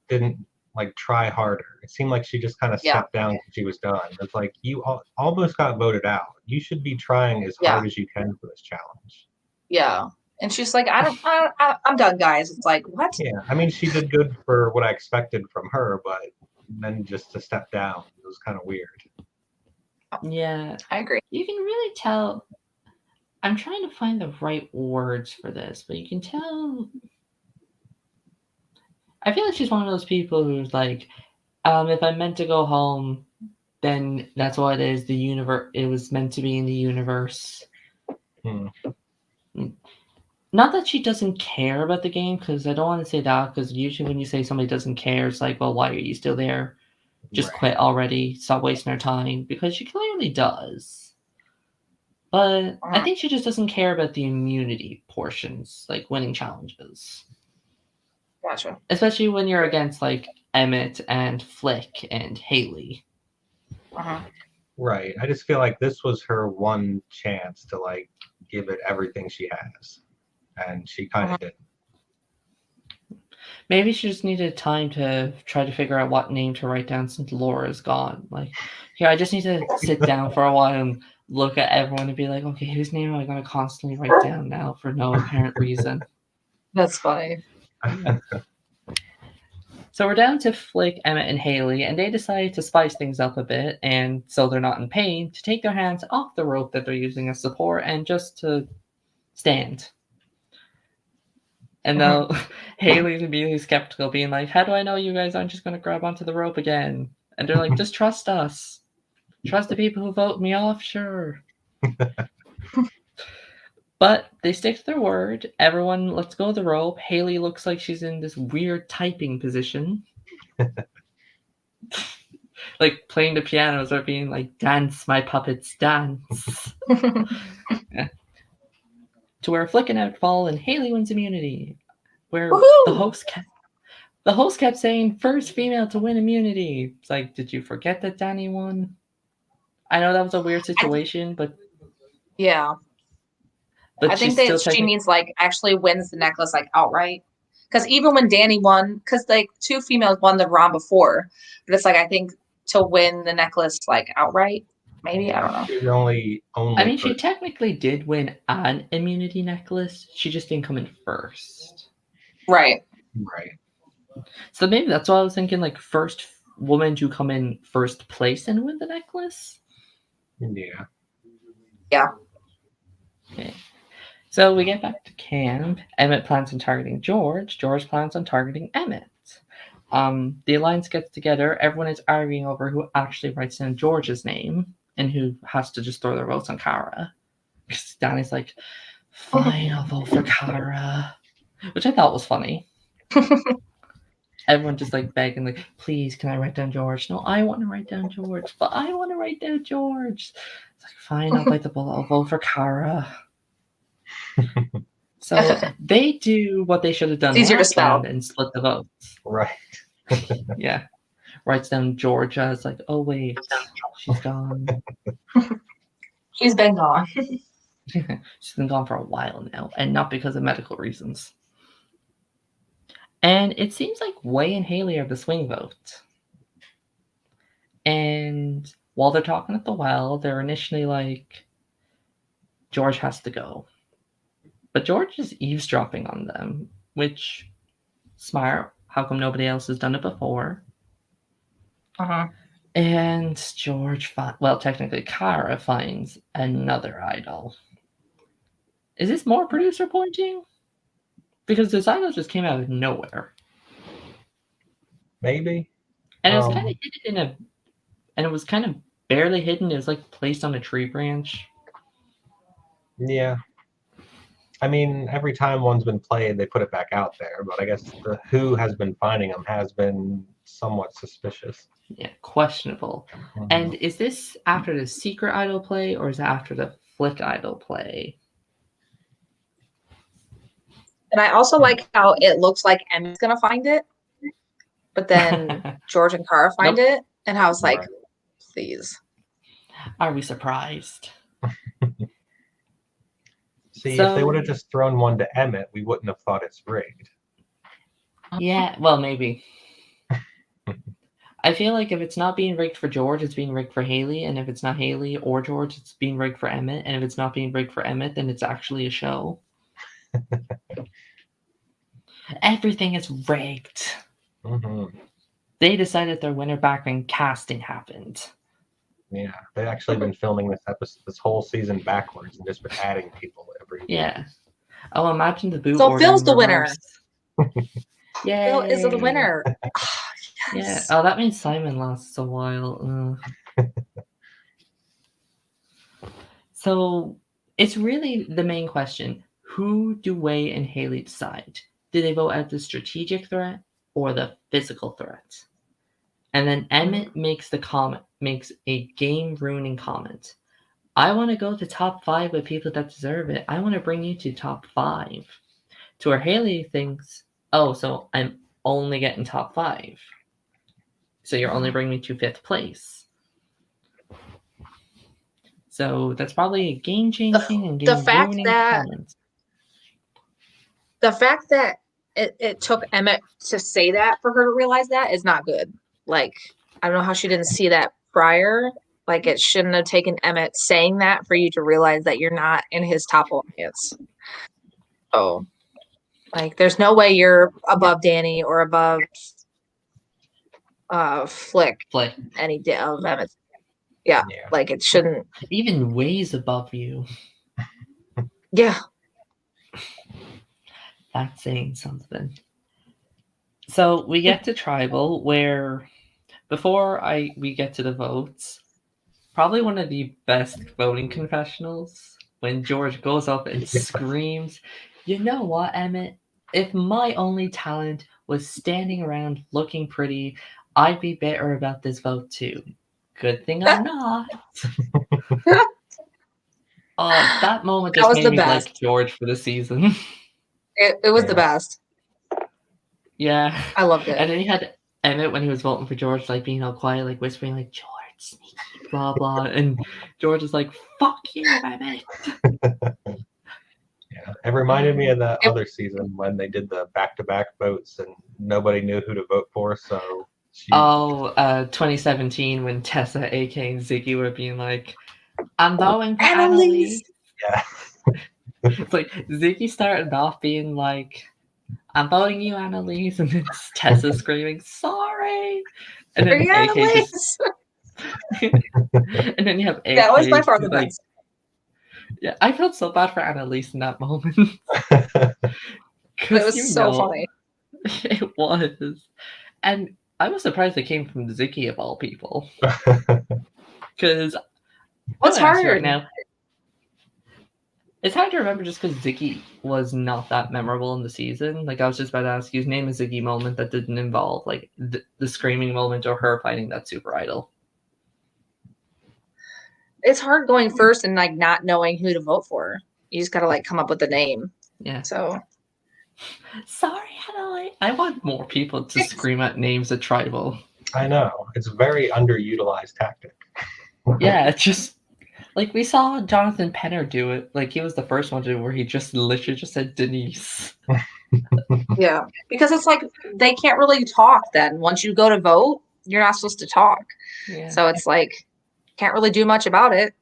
didn't like try harder. It seemed like she just kind of stepped down when she was done. It's like you almost got voted out. You should be trying as hard as you can for this challenge. Yeah. And she's like, I'm done, guys. It's like, what? Yeah, I mean, she did good for what I expected from her, but then just to step down, it was kind of weird. Yeah, I agree. You can really tell. I'm trying to find the right words for this, but you can tell. I feel like she's one of those people who's like, if I'm meant to go home, then that's what it is. The universe. It was meant to be in the universe. Not that she doesn't care about the game, because I don't want to say that, because usually when you say somebody doesn't care, it's like, well, why are you still there? Just quit already. Stop wasting her time. Because she clearly does. But I think she just doesn't care about the immunity portions, like winning challenges. Gotcha. Especially when you're against like Emmett and Flick and Haley. Right. I just feel like this was her one chance to like give it everything she has. And she kind of didn't. Maybe she just needed time to try to figure out what name to write down since Laura's gone. Like, here, I just need to sit down for a while and look at everyone and be like, okay, whose name am I going to constantly write down now for no apparent reason? That's funny. So we're down to Flick, Emmett, and Haley, and they decide to spice things up a bit, and so they're not in pain, to take their hands off the rope that they're using as support and just to stand. And now Haley's immediately skeptical, being like, how do I know you guys aren't just going to grab onto the rope again? And they're like, just trust us. Trust the people who vote me off, sure. But they stick to their word. Everyone lets go of the rope. Haley looks like she's in this weird typing position. Like playing the pianos or being like, dance, my puppets, dance. Yeah. To where Flick and Emmett fall and Haley wins immunity. Where the host The host kept saying, first female to win immunity. It's like, did you forget that Danny won? I know that was a weird situation, but Yeah. I think that she means like actually wins the necklace like outright. Because even when Danny won, because like 2 females won the round before, but it's like I think to win the necklace like outright, maybe I don't know. She's only. I mean, she technically did win an immunity necklace. She just didn't come in first. Right. Right. So maybe that's why I was thinking, like, first woman to come in first place and win the necklace. Yeah. Yeah. Okay. So we get back to camp. Emmett plans on targeting George. George plans on targeting Emmett. The Alliance gets together. Everyone is arguing over who actually writes down George's name and who has to just throw their votes on Kara. Because Danny's like, fine, I'll vote for Kara. Which I thought was funny. Everyone just like begging, like, please, can I write down George? No, I want to write down George, but I want to write down George. It's like, fine, I'll bite the bullet. I'll vote for Kara. So they do what they should have done last round and split the votes. Right. Yeah. Writes down Georgia. It's like, oh, wait, she's gone. She's been gone. She's been gone for a while now, and not because of medical reasons. And it seems like Way and Haley are the swing vote. And while they're talking at the well, they're initially like, George has to go. But George is eavesdropping on them, which, smart. How come nobody else has done it before? Uh-huh. And George, technically Kara finds another idol. Is this more producer pointing? Because this idol just came out of nowhere. Maybe. And it was kind of hidden and it was kind of barely hidden. It was like placed on a tree branch. Yeah. I mean, every time one's been played, they put it back out there. But I guess the who has been finding them has been somewhat suspicious. Yeah, questionable. Mm-hmm. And is this after the secret idol play, or is it after the flick idol play? And I also like how it looks like Emmett's gonna find it, but then George and Kara find it, and I was like, please. Are we surprised? See, if they would have just thrown one to Emmett, we wouldn't have thought it's rigged. Yeah, well, maybe. I feel like if it's not being rigged for George, it's being rigged for Haley, and if it's not Haley or George, it's being rigged for Emmett, and if it's not being rigged for Emmett, then it's actually a show. Everything is rigged. Mm-hmm. They decided their winner back when casting happened. Yeah, they've actually been filming this whole season backwards and just been adding people every week. Yeah. Oh, imagine the boot. So Phil's the winner. Yeah. Phil is the winner. Yes. Yeah. Oh, that means Simon lasts a while. So it's really the main question: who do Way and Haley decide? Do they vote out the strategic threat or the physical threat? And then Emmett makes a game-ruining comment. I want to go to top 5 with people that deserve it. I want to bring you to top 5. To where Haley thinks, oh, so I'm only getting top 5. So you're only bringing me to 5th place. So that's probably a game-changing and game-ruining comment. The fact that it took Emmett to say that for her to realize that is not good. Like, I don't know how she didn't see that prior. Like, it shouldn't have taken Emmett saying that for you to realize that you're not in his top alliance. Oh, like, there's no way you're above Danny or above Flick. Any day of Emmett. Yeah, like, it shouldn't. Even Way's above you. Yeah. That's saying something. So we get to Tribal, where before we get to the votes, probably one of the best voting confessionals, when George goes up and screams, you know what, Emmett? If my only talent was standing around looking pretty, I'd be bitter about this vote too. Good thing I'm not. That moment just made me like George for the season. It was the best. Yeah. I loved it. And then you had Emmett when he was voting for George, like being all quiet, like whispering, like, George, sneaky, blah, blah. And George is like, fuck you, Emmett. Yeah, it reminded me of that other season when they did the back-to-back votes and nobody knew who to vote for. So 2017 when Tessa, aka Ziggy, were being like, I'm voting for Annalise. Yeah. It's like Ziggy started off being like, I'm voting you, Annalise, and then Tessa screaming, sorry. And then AK just and then you have AK. That was by far the like, best. Yeah, I felt so bad for Annalise in that moment. It was so funny. It was. And I was surprised it came from Ziggy of all people. Because what's hard right now? It's hard to remember just because Ziggy was not that memorable in the season. Like, I was just about to ask you, name a Ziggy moment that didn't involve like the screaming moment or her fighting that super idol. It's hard going first and like not knowing who to vote for. You just gotta like come up with a name. Yeah. So sorry, Annalise. I want more people to scream at names of tribal. I know. It's a very underutilized tactic. Yeah, it's just like we saw Jonathan Penner do it. Like he was the first one to do it where he just literally just said Denise. Yeah. Because it's like they can't really talk then. Once you go to vote, you're not supposed to talk. Yeah. So it's like can't really do much about it.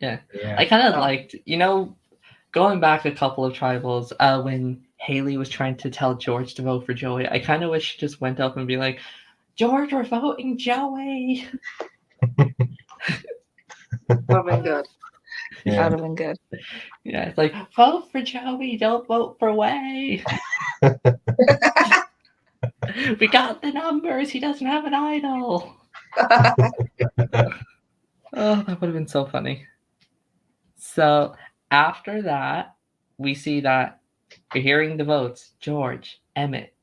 Yeah. I kind of liked, going back a couple of tribals, when Haley was trying to tell George to vote for Joey, I kind of wish she just went up and be like, George, we're voting Joey. That would have been good. Yeah. That would have been good. Yeah, it's like, vote for Joey, don't vote for Way. We got the numbers. He doesn't have an idol. Oh, that would have been so funny. So after that, we see that we're hearing the votes. George, Emmett,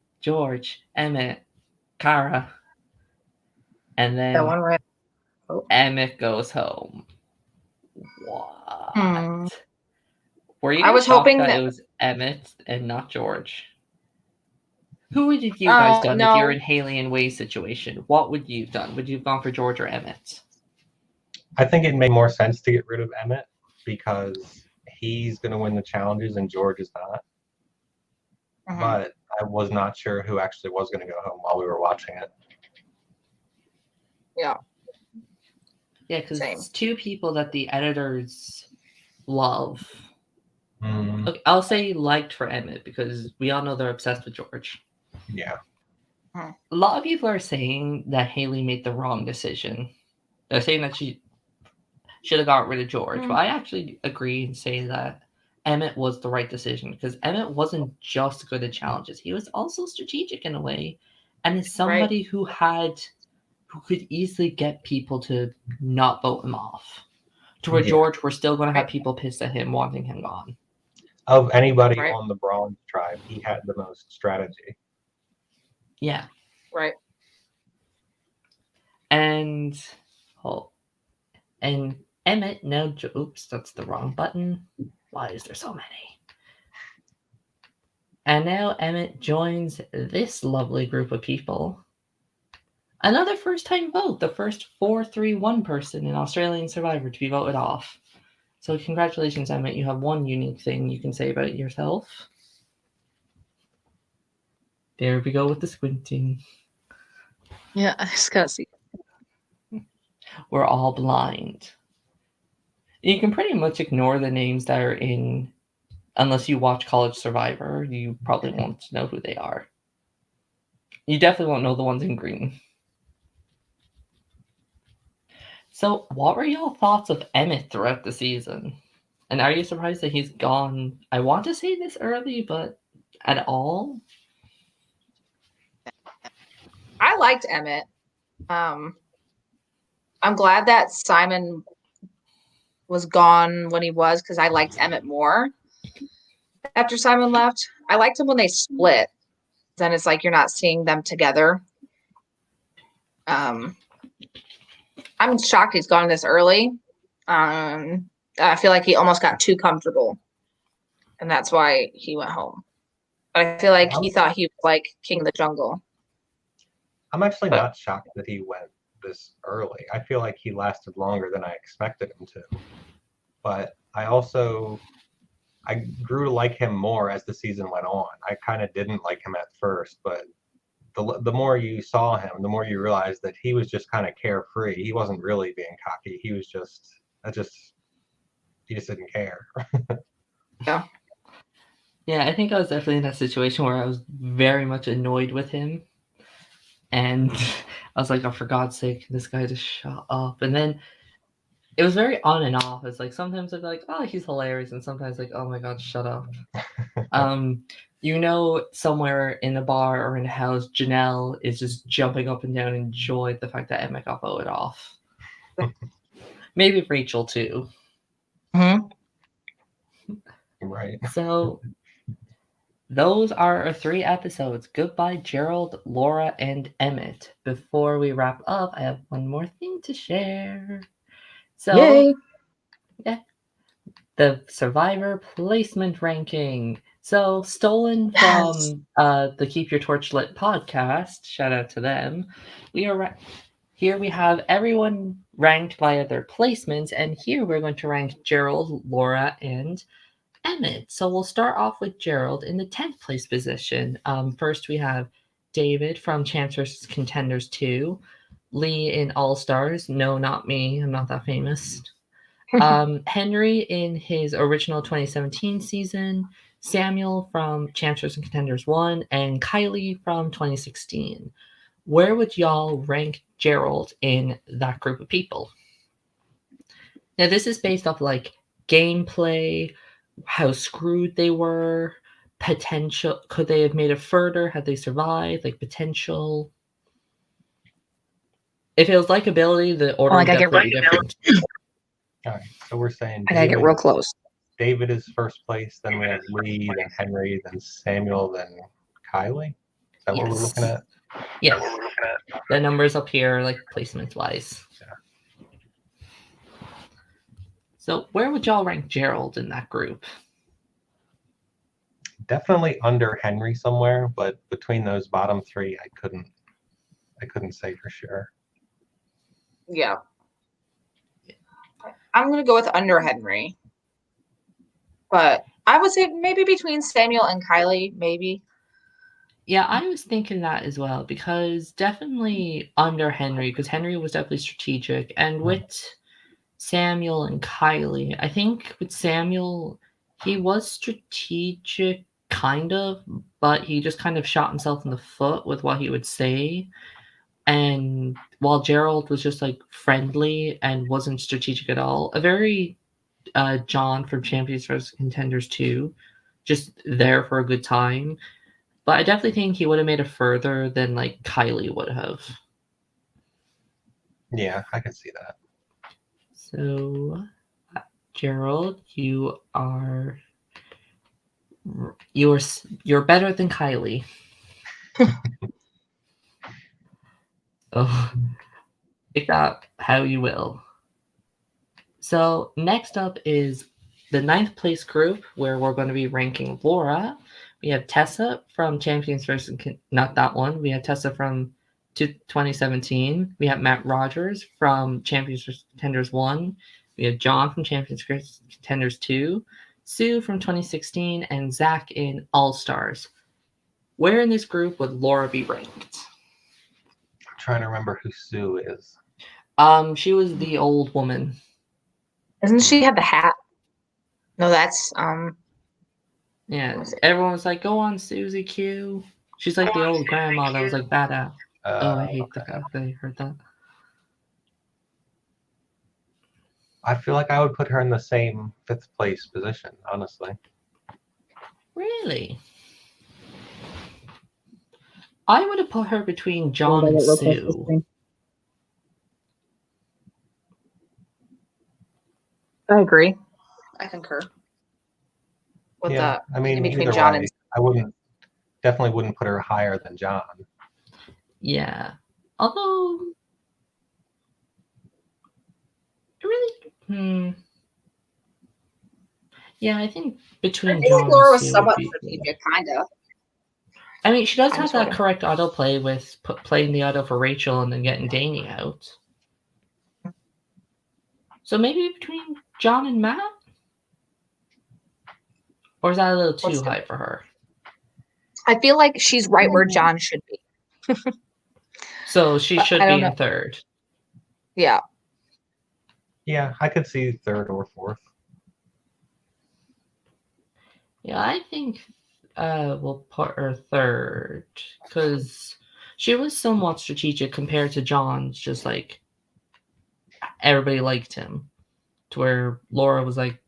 Kara. And then That one right. Emmett goes home. What? Were you I was shocked hoping that that it was Emmett and not George? Who would you guys done if you're in Haley and Way's situation? What would you have done? Would you have gone for George or Emmett? I think it made more sense to get rid of Emmett because he's going to win the challenges and George is not. Mm-hmm. But I was not sure who actually was going to go home while we were watching it. Yeah. Yeah, because it's two people that the editors love. Mm. Okay, I'll say liked for Emmett because we all know they're obsessed with George. Yeah. A lot of people are saying that Haley made the wrong decision. They're saying that she should have got rid of George, but I actually agree and say that Emmett was the right decision because Emmett wasn't just good at challenges. He was also strategic in a way and is somebody who could easily get people to not vote him off. To where George, we're still going to have people pissed at him, wanting him gone. Of anybody on the Brawn tribe, he had the most strategy. Yeah. Right. And Emmett, oops, that's the wrong button. Why is there so many? And now Emmett joins this lovely group of people. Another first-time vote, the first 4-3-1 person in Australian Survivor to be voted off. So congratulations, Emmett. You have one unique thing you can say about yourself. There we go with the squinting. Yeah, I just gotta see. We're all blind. You can pretty much ignore the names that are in, unless you watch College Survivor. You probably won't know who they are. You definitely won't know the ones in green. So, what were y'all thoughts of Emmett throughout the season? And are you surprised that he's gone? I want to say this early, but at all? I liked Emmett. I'm glad that Simon was gone when he was because I liked Emmett more after Simon left. I liked him when they split. Then it's like you're not seeing them together. I'm shocked he's gone this early. I feel like he almost got too comfortable, and that's why he went home. But I feel like he thought he was like king of the jungle. I'm actually not shocked that he went this early. I feel like he lasted longer than I expected him to. But I grew to like him more as the season went on. I kind of didn't like him at first, but the more you saw him, the more you realized that he was just kind of carefree. He wasn't really being cocky. He was he just didn't care. Yeah. Yeah, I think I was definitely in that situation where I was very much annoyed with him. And I was like, oh, for God's sake, this guy just shut up. And then it was very on and off. It's like sometimes I'd be like, oh, he's hilarious. And sometimes like, oh my God, shut up. Somewhere in a bar or in a house, Janelle is just jumping up and down and enjoyed the fact that Emmett got voted off. Maybe Rachel too. Mm-hmm. Right. So those are our 3 episodes. Goodbye, Gerald, Laura, and Emmett. Before we wrap up, I have one more thing to share. So, Yay. Yeah, the Survivor placement ranking. So, stolen from the Keep Your Torch Lit podcast. Shout out to them. Here we have everyone ranked via their placements, and here we're going to rank Gerald, Laura, and Emmett. So we'll start off with Gerald in the 10th place position. First, we have David from Champs vs. Contenders 2. Lee in All Stars. No, not me. I'm not that famous. Henry in his original 2017 season. Samuel from Champs vs. Contenders 1. And Kylie from 2016. Where would y'all rank Gerald in that group of people? Now, this is based off like gameplay, how screwed they were, potential. Could they have made it further had they survived? Like potential. If it was likability, the order would definitely be different. All right, so we're saying I gotta get real close. David is first place, then we have Lee, then Henry, then Samuel, then Kylie. Is that what we're looking at? Yes. The numbers up here, like placement wise. Yeah. So where would y'all rank Gerald in that group? Definitely under Henry somewhere, but between those bottom 3, I couldn't say for sure. Yeah. I'm gonna go with under Henry. But I would say maybe between Samuel and Kylie, maybe. Yeah, I was thinking that as well, because definitely under Henry, because Henry was definitely strategic. And with Samuel and Kylie, I think with Samuel, he was strategic, kind of, but he just kind of shot himself in the foot with what he would say. And while Gerald was just like friendly and wasn't strategic at all, a very John from Champions vs. Contenders 2, just there for a good time. But I definitely think he would have made it further than like Kylie would have. Yeah, I can see that. So, Gerald, you're better than Kylie. Oh, take that how you will. So next up is the 9th place group, where we're going to be ranking Laura. We have Tessa from Champions vs. Not that one. We have Tessa from 2017. We have Matt Rogers from Champions vs. Contenders 1. We have John from Champions vs. Contenders 2. Sue from 2016. And Zach in All Stars. Where in this group would Laura be ranked? I'm trying to remember who Sue is. She was the old woman. Doesn't she have the hat? No, that's Yeah, everyone was like, "Go on, Susie Q." She's like the old grandma that was like badass. I hate the fact that I heard that. I feel like I would put her in the same 5th place position, honestly. Really? I would have put her between John and Sue. I agree. I concur. With that. I mean, between either John way, and I definitely wouldn't put her higher than John. Yeah. Although really yeah, I think between John Laura and was Sue somewhat would be strategic, kind of. I mean, she does I'm have sorry. that correct autoplay with playing the auto for Rachel and then getting Danny out. So maybe between John and Matt? Or is that a little too high for her? I feel like she's right where John should be. So she should be in third. Yeah. Yeah, I could see third or fourth. Yeah, I think we'll put her third because she was somewhat strategic compared to John's. Just like everybody liked him, to where Laura was like,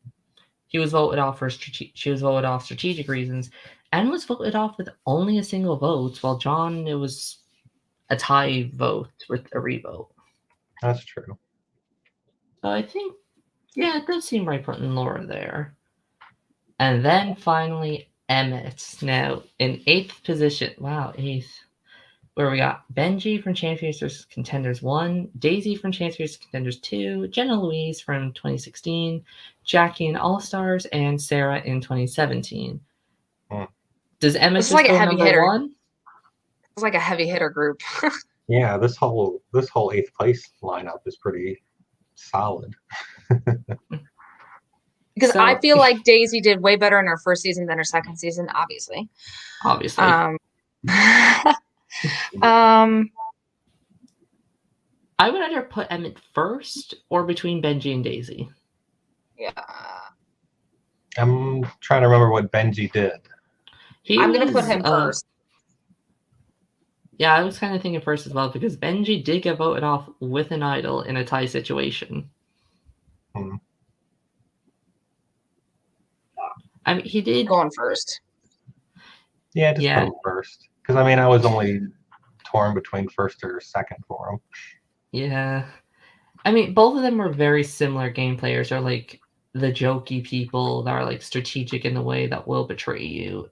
he was voted off for she was voted off strategic reasons, and was voted off with only a single vote. While John, it was a tie vote with a revote. That's true. So I think, yeah, it does seem right putting Laura there. And then finally, Emmett. Now, in 8th position. Wow, 8th. Where we got Benji from Champions vs. Contenders 1, Daisy from Champions vs. Contenders 2, Jenna Louise from 2016, Jackie in All-Stars, and Sarah in 2017. Does Emmett just go number 1? It's like a heavy hitter group. Yeah, this whole 8th place lineup is pretty solid. Because I feel like Daisy did way better in her first season than her second season, obviously. I would either put Emmett first or between Benji and Daisy. Yeah. I'm trying to remember what Benji did. I'm going to put him first. Yeah, I was kind of thinking first as well, because Benji did get voted off with an idol in a tie situation. I mean, he did... Going first. Yeah, just put him first. Because, I mean, I was only torn between first or second for him. Yeah. I mean, both of them were very similar game players. They're like the jokey people that are like strategic in the way that will betray you.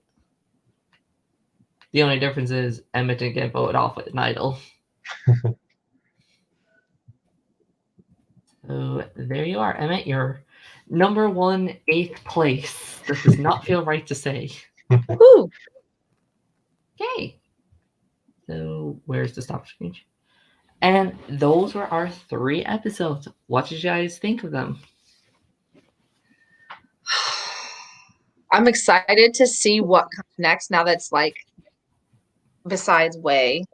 The only difference is Emmett didn't get voted off with an idol. So there you are, Emmett. You're number 1, 8th place. This does not feel right to say. Woo! Yay! So where's the stop screen? And those were our 3 episodes. What did you guys think of them? I'm excited to see what comes next now that's like, besides Way,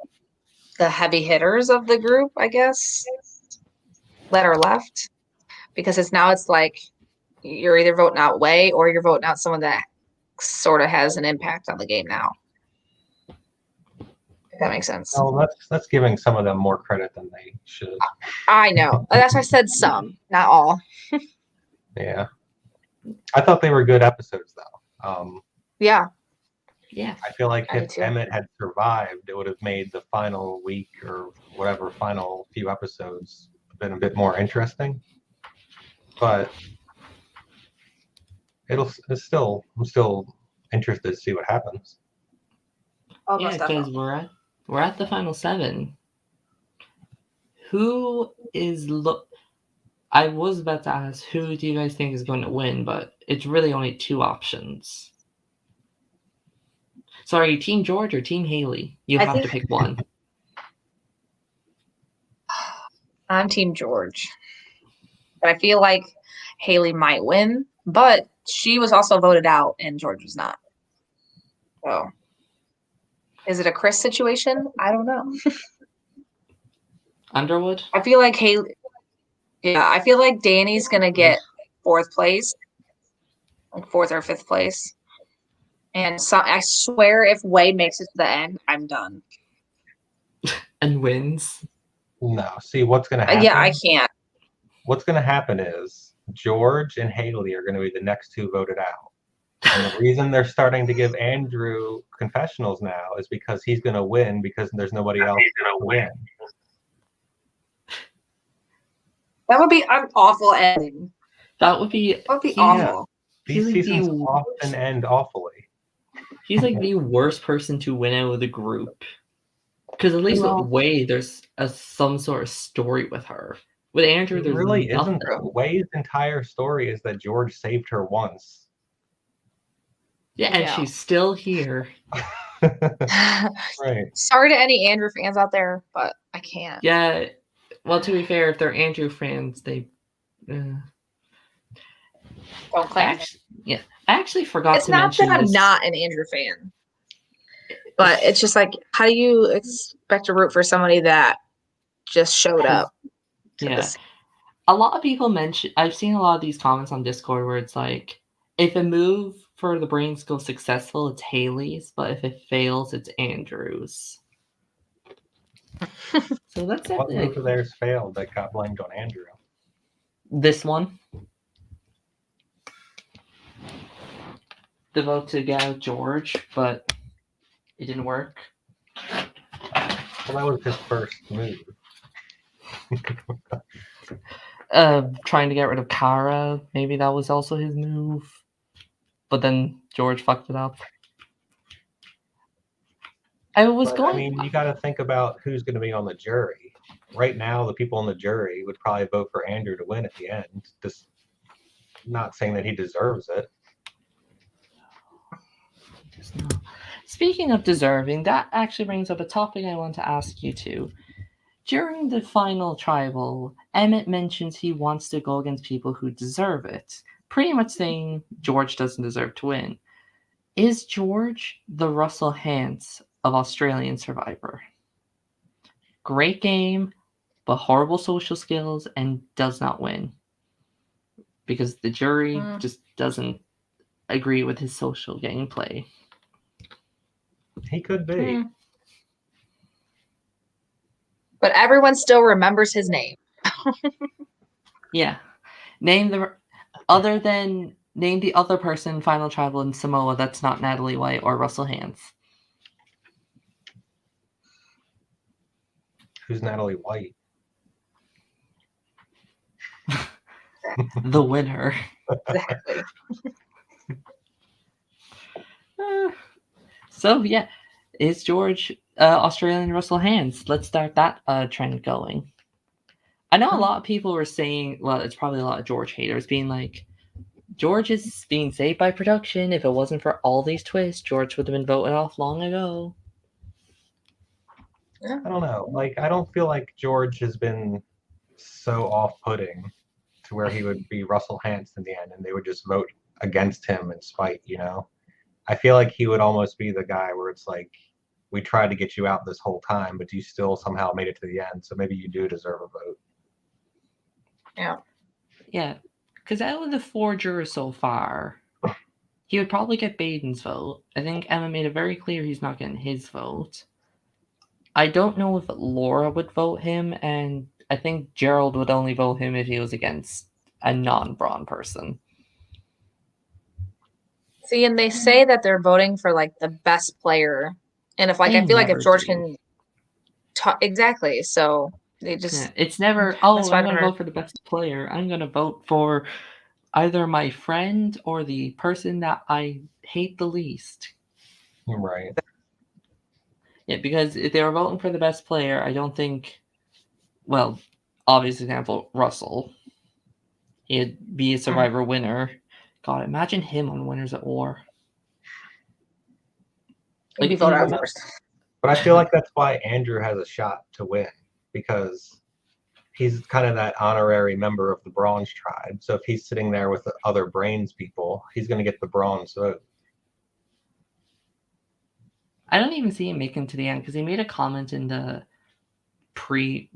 the heavy hitters of the group, I guess, that are left. Because it's like you're either voting out Way or you're voting out someone that sort of has an impact on the game now. If that makes sense. Well, that's giving some of them more credit than they should. I know. That's why I said some, not all. Yeah. I thought they were good episodes, though. Yeah. I feel like if Emmett had survived, it would have made the final week or whatever final few episodes been a bit more interesting. But I'm still interested to see what happens. Yeah, because we're at the final 7. Who is I was about to ask, who do you guys think is going to win? But it's really only 2 options. Sorry, Team George or Team Haley? You have to pick one. I'm Team George. But I feel like Haley might win. But she was also voted out and George was not. So, is it a Chris situation? I don't know. Underwood? I feel like Haley... Yeah, I feel like Danny's going to get 4th place. Like 4th or 5th place. And so I swear if Way makes it to the end, I'm done. And wins? No. See, what's going to happen? Yeah, I can't. What's going to happen is George and Haley are going to be the next 2 voted out. And the reason they're starting to give Andrew confessionals now is because he's going to win because there's nobody else to win. That would be an awful ending. That would be awful. These seasons often end awfully. He's like the worst person to win out of the group. Because at least with Way, there's some sort of story with her. With Andrew, there's really nothing. isn't. Way's entire story is that George saved her once. Yeah, and she's still here. Right. Sorry to any Andrew fans out there, but I can't. Yeah. Well, to be fair, if they're Andrew fans, they. Don't claim. I actually forgot It's to not mention that I'm this. not an Andrew fan, but it's just like, how do you expect to root for somebody that just showed up? Yeah. A lot of people mention. I've seen a lot of these comments on Discord where it's like, if a move for the Brains goes successful, it's Haley's, but if it fails, it's Andrew's. So that's What definitely move of theirs failed that got blamed on Andrew? this one. The vote to get out George, but it didn't work. Well, that was his first move. Trying to get rid of Kara, maybe that was also his move. But then George fucked it up. I mean, you got to think about who's going to be on the jury. Right now, the people on the jury would probably vote for Andrew to win at the end. Just not saying that he deserves it. Speaking of deserving, that actually brings up a topic I want to ask you too. During the final tribal, Emmett mentions he wants to go against people who deserve it, pretty much saying George doesn't deserve to win. Is George the Russell Hantz of Australian Survivor? Great game, but horrible social skills and does not win. Because the jury just doesn't agree with his social gameplay. He could be. But everyone still remembers his name. Yeah. Name the other person final tribal in Samoa that's not Natalie White or Russell Hantz. Who's Natalie White? The winner. Exactly. So yeah, is George Australian Russell Hantz? Let's start that trend going. I know a lot of people were saying, well, it's probably a lot of George haters being like, George is being saved by production. If it wasn't for all these twists, George would have been voted off long ago. I don't know. Like, I don't feel like George has been so off-putting to where he would be Russell Hantz in the end, and they would just vote against him in spite. You know, I feel like he would almost be the guy where it's like, we tried to get you out this whole time, but you still somehow made it to the end, so maybe you do deserve a vote. Yeah, because out of the 4 jurors so far, he would probably get Baden's vote. I think Emma made it very clear he's not getting his vote. I don't know if Laura would vote him, and I think Gerald would only vote him if he was against a non-Brawn person. See, and they say that they're voting for like the best player, and if like They I feel like if George do. can talk exactly, so they just it's never I'm going to 500. vote for the best player. I'm going to vote for either my friend or the person that I hate the least. Right. Yeah, because if they were voting for the best player, I don't think, well, obvious example, Russell. He'd be a Survivor winner. God, imagine him on Winners at War. He'd be voted out first. But I feel like that's why Andrew has a shot to win, because he's kind of that honorary member of the Bronze tribe. So if he's sitting there with the other Brains people, he's going to get the Bronze vote. I don't even see him making to the end because he made a comment in the pre-roll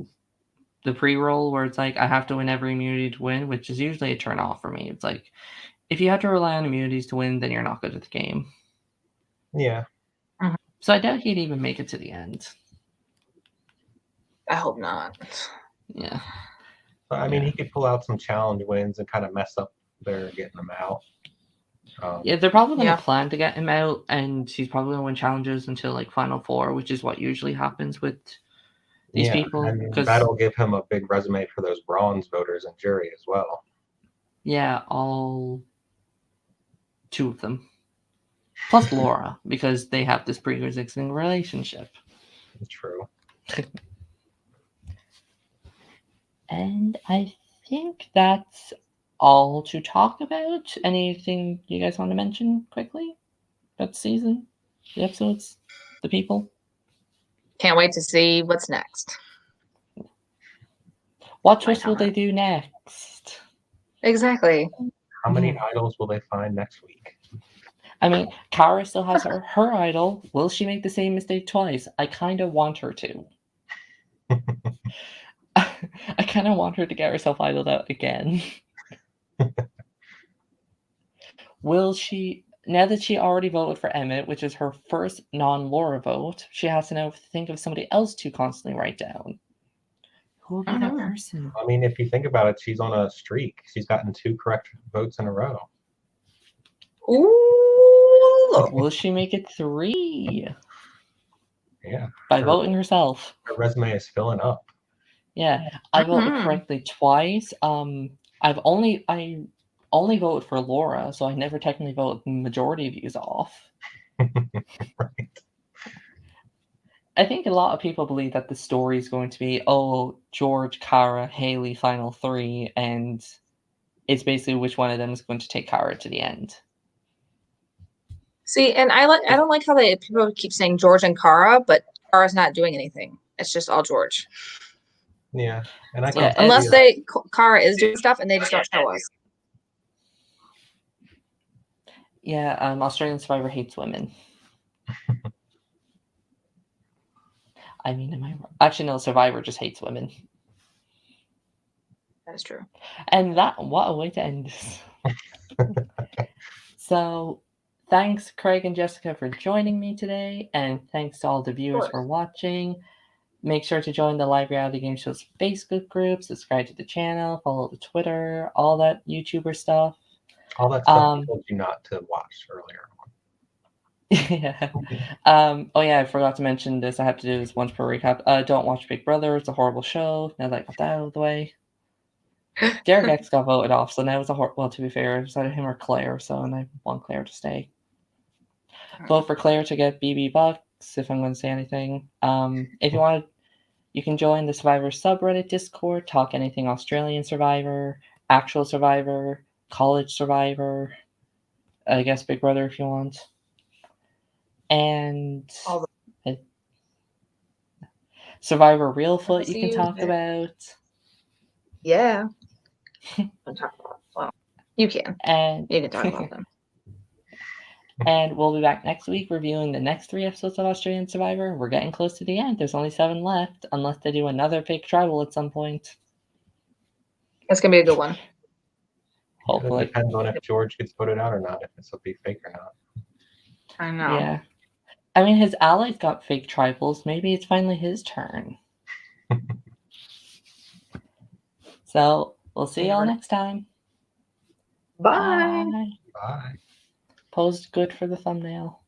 where it's like, I have to win every immunity to win, which is usually a turn off for me. It's like, if you have to rely on immunities to win, then you're not good at the game. Yeah. So I doubt he'd even make it to the end. I hope not. Yeah. But, I mean, he could pull out some challenge wins and kind of mess up their getting them out. Yeah, they're probably going to plan to get him out, and he's probably going to win challenges until like Final 4, which is what usually happens with these people. And that'll give him a big resume for those Bronze voters and jury as well. Yeah, all 2 of them. Plus Laura, because they have this pre-existing relationship. True. And I think that's all to talk about. Anything you guys want to mention quickly about the season? the episodes, the people. Can't wait to see what's next. What twist will they do next? Exactly. How many idols will they find next week? I mean, Kara still has her idol. Will she make the same mistake twice? I kind of want her to. I kind of want her to get herself idled out again. Will she, now that she already voted for Emmett, which is her first non-Laura vote, she has to now think of somebody else to constantly write down. Who will be that person? I mean, if you think about it, she's on a streak. She's gotten 2 correct votes in a row. Ooh. Will she make it 3? Yeah. By voting herself. Her resume is filling up. Yeah, I voted correctly twice. I only voted for Laura, so I never technically voted the majority of views off. Right. I think a lot of people believe that the story is going to be, oh, George, Kara, Haley, final 3, and it's basically which one of them is going to take Kara to the end. See, and I don't like how people keep saying George and Kara, but Kara's not doing anything. It's just all George. Yeah, and I Yeah, unless Kara is doing stuff and they just don't show us. Yeah, Australian Survivor hates women. I mean, am I wrong? Actually, no, Survivor just hates women. That is true. And what a way to end this. So, thanks, Craig and Jessica, for joining me today, and thanks to all the viewers for watching. Make sure to join the Live Reality Game Show's Facebook group, subscribe to the channel, follow the Twitter, all that YouTuber stuff. All that stuff I told you not to watch earlier. Yeah. Oh yeah, I forgot to mention this. I have to do this once per recap. Don't watch Big Brother. It's a horrible show. Now that I got that out of the way. Derek X got voted off, so now it's well, to be fair, it's either him or Claire, and I want Claire to stay. Vote for Claire to get BB Bucks, if I'm going to say anything. If you want, you can join the Survivor subreddit Discord, talk anything Australian Survivor, actual Survivor, college Survivor, I guess Big Brother if you want. And Survivor Reelfoot you can talk about. Yeah. Well, you can. And you can talk about them. And we'll be back next week reviewing the next 3 episodes of Australian Survivor. We're getting close to the end. There's only 7 left, unless they do another fake tribal at some point. It's going to be a good one. Hopefully. It depends on if George gets voted out or not, if this will be fake or not. I know. Yeah. I mean, his allies got fake tribals. Maybe it's finally his turn. So, we'll see y'all next time. Bye. Bye. Posed good for the thumbnail.